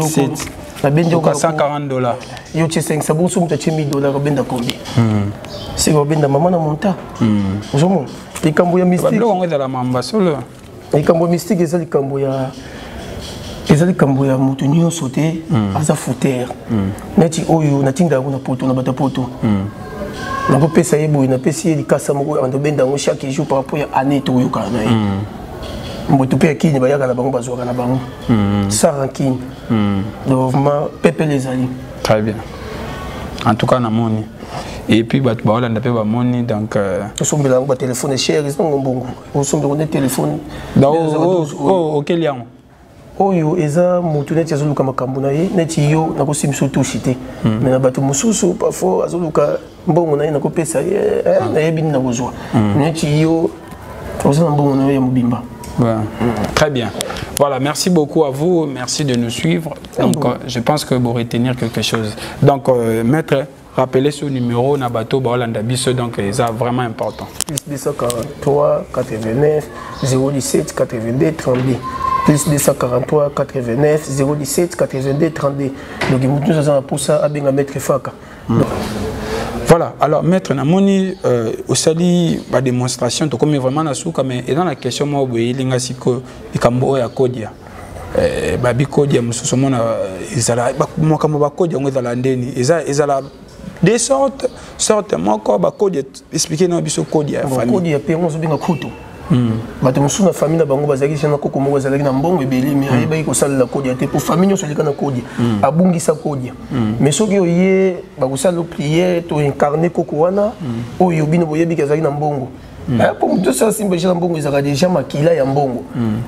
7. $140. Yo tu 5 sabon sum ta $1000 benda combien? C'est quoi benda maman na monta? Jomo. Les cambo ya mystique. Bando ngwe la mamba solo. Les cambo mystique ezali cambo ya mutu nyo sauté aza fouter. Neti oyo na tinda ko na poto na bata poto. Na ko pesa yebo na pesi li kasa moko ando benda ngo chaque jour par rapport à année to yo kana yi. Mboto pe kini ba yaka na bango bazwa na bango. Ça rankine. Donc pepe les ali. Très bien. En tout cas na moni. Et puis bah on a pas moni donc nous sommes là on téléphone cher ils sont bon. On sommes on téléphone. OK lian. Oyo eza mutu neti azoluka makambo na ye neti yo na kosimso to cité. Mais na bato mususu parfois azoluka mbongo na ye na kopesa ye na yebi na kozwa. Neti yo ozana mbongo na ye mobimba. Très bien. Voilà, merci beaucoup à vous, merci de nous suivre. Donc, je pense que vous retenir quelque chose. Donc, maître, rappelez ce numéro, Nabato Baolanda Bisso, donc c'est vraiment important. Plus 243 89 017 82 32. Plus 243 89 017 82 32. Donc, nous avons pour ça à bien mettre Faka. Voilà, alors maître Namoni, au sali, la démonstration, tu comme vraiment na souka, mais dans la question, moi, il y a siko, il y a Kodia. Babi Kodia, monsieur Mona, ils allaient, moi, comme Kodia, on est dans l'andéni, ils allaient des sortes, moi, comme Kodia, expliquer nos biso Kodia. Kodia, puis on se bien à couteau. Bato musu na famille na bango bazaki chana koko moko bazaki na mbongo ebeli mais ayeba ko sala la kodia te pour famille nyonso lika na kodia abungisa kodia mais soki oye bakosala prière to incarner koko wana oyo bino boyebi kazaki na mbongo pour mutu ça simba jana mbongo ezaka déjà makila ya mbongo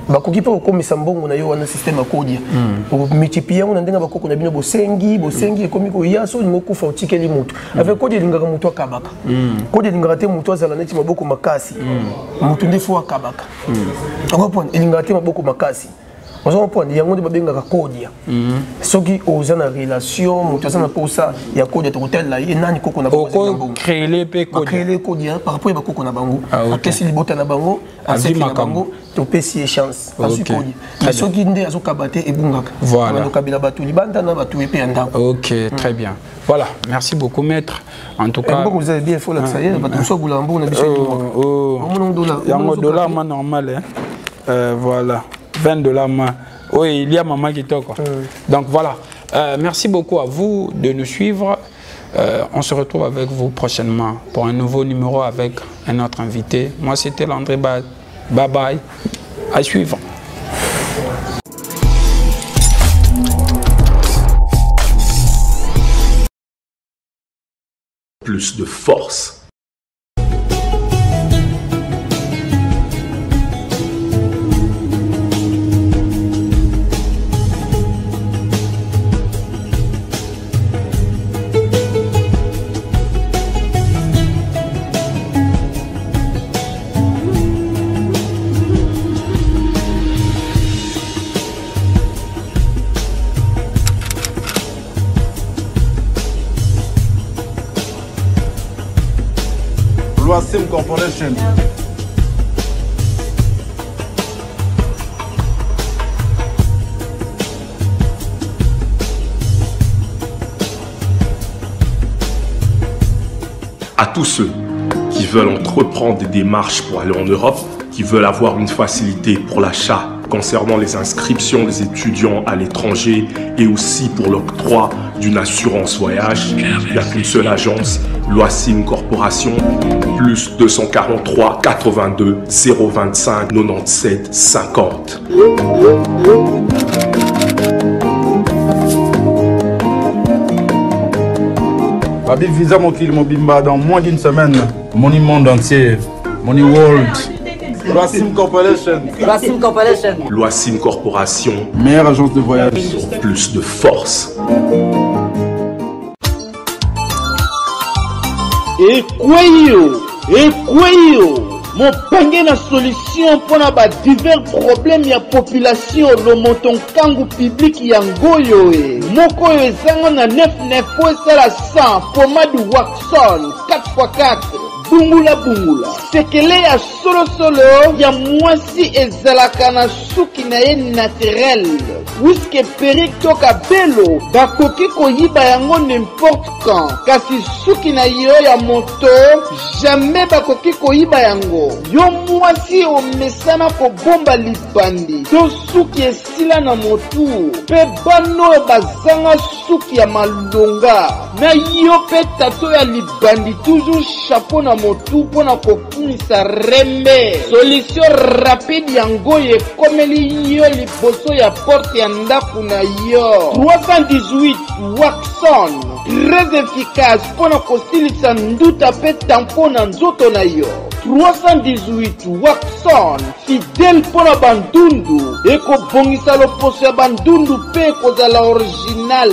bakoki pe kokomisa mbongo na yo wana système ya kodia multiplier on ndenga bakoko na bino bosengi ekomi ko ya so ni kufa otikeli mutu avec kodia lingaka mutu akabaka kodia lingaka te mutu azala neti maboko makasi mutu ndefu akabaka on comprend ilingaka te maboko makasi on va prendre yango de babenga ka kodia soki oza na relation moto aza na posa ya kodia to hotel la nani koko na bango créer les pe kodia par rapport ba koko na bango akesi libota na bango aseki na bango to pesi chance asu kodia mais soki nde azokabate ebungaka voilà kabila batu libanda na batu epe anda. OK, très bien. Voilà, merci beaucoup maître. En tout cas, vous avez bien fait la ça y est, batu so bulambo na biso $100 ma normal voilà, $20 ma. Oui, il y a maman qui toque. Donc voilà, merci beaucoup à vous de nous suivre. On se retrouve avec vous prochainement pour un nouveau numéro avec un autre invité. Moi, c'était Landry Bat. Bye bye. À suivre. Plus de force. Loasim Corporation. À tous ceux qui veulent entreprendre des démarches pour aller en Europe, qui veulent avoir une facilité pour l'achat concernant les inscriptions des étudiants à l'étranger et aussi pour l'octroi d'une assurance voyage, il n'y a qu'une seule agence, Loasim Corporation, plus 243 82 025 97 50. Babi Visa Mokil Mobimba dans moins d'une semaine. Money Monde entier. Money World. Loasim Corporation. Loasim Corporation. Loasim Corporation. Meilleure agence de voyage. Plus de force. Ekweyo mopange na solution mpona ba divers problèmes ya population lomontonkangu public ya ngoyo moko oyo ezanga na 99 po esala 100 pomade Waxon 4x4 bungula sekele ya solosolo ya mwasi ezalaka na suki na ye naturel wiske perik to kabelo bakoki koyiba yango n'importe quand kasi suki na yo ya moto jamais bakoki koyiba yango yo mwasi omesana kobomba libandi to suki esila na motu pe bano bazanga suki ya malonga na yo pe tato ya libandi toujours chapeau na motu pona kokumisa rembe solution rapide yango ekomeli yo liboso ya porte ya ndaku na yo 318 Waxon très efficace pona kosilisa nduta pe tampo na nzoto na yo 318 Waxon fidèle pona bandundu ekobongisa loposo ya bandundu pe kozala original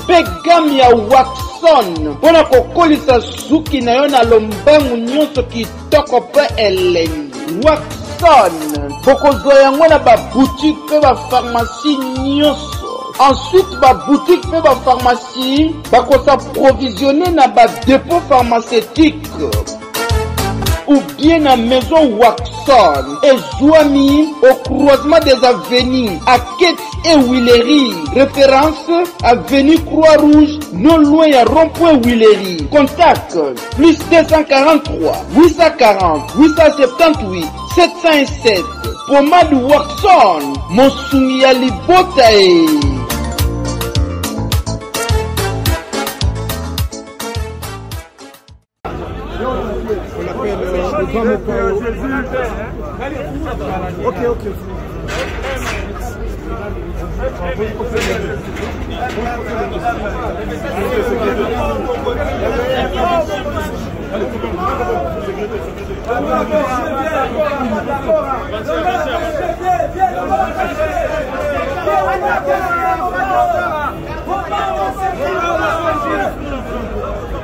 pe gamme ya Waxon pona kokolisa suki na yo na lombangu nyonso kitoko pe elengi Waxon bokozwa yango na baboutique pe bapharmacie nyonso. Ensuite, ba boutique pe ba pharmacie s'approvisionner na ba dépôt pharmaceutique ou bien na maison Waxon et Zouami au croisement des avenues à Quête et Willery. Référence avenue Croix-Rouge non loin à rond-point Willery. Contact plus 243 840 878 707. Pomade Waxon Monsungi ya Libotae. Ok.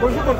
Bonjour.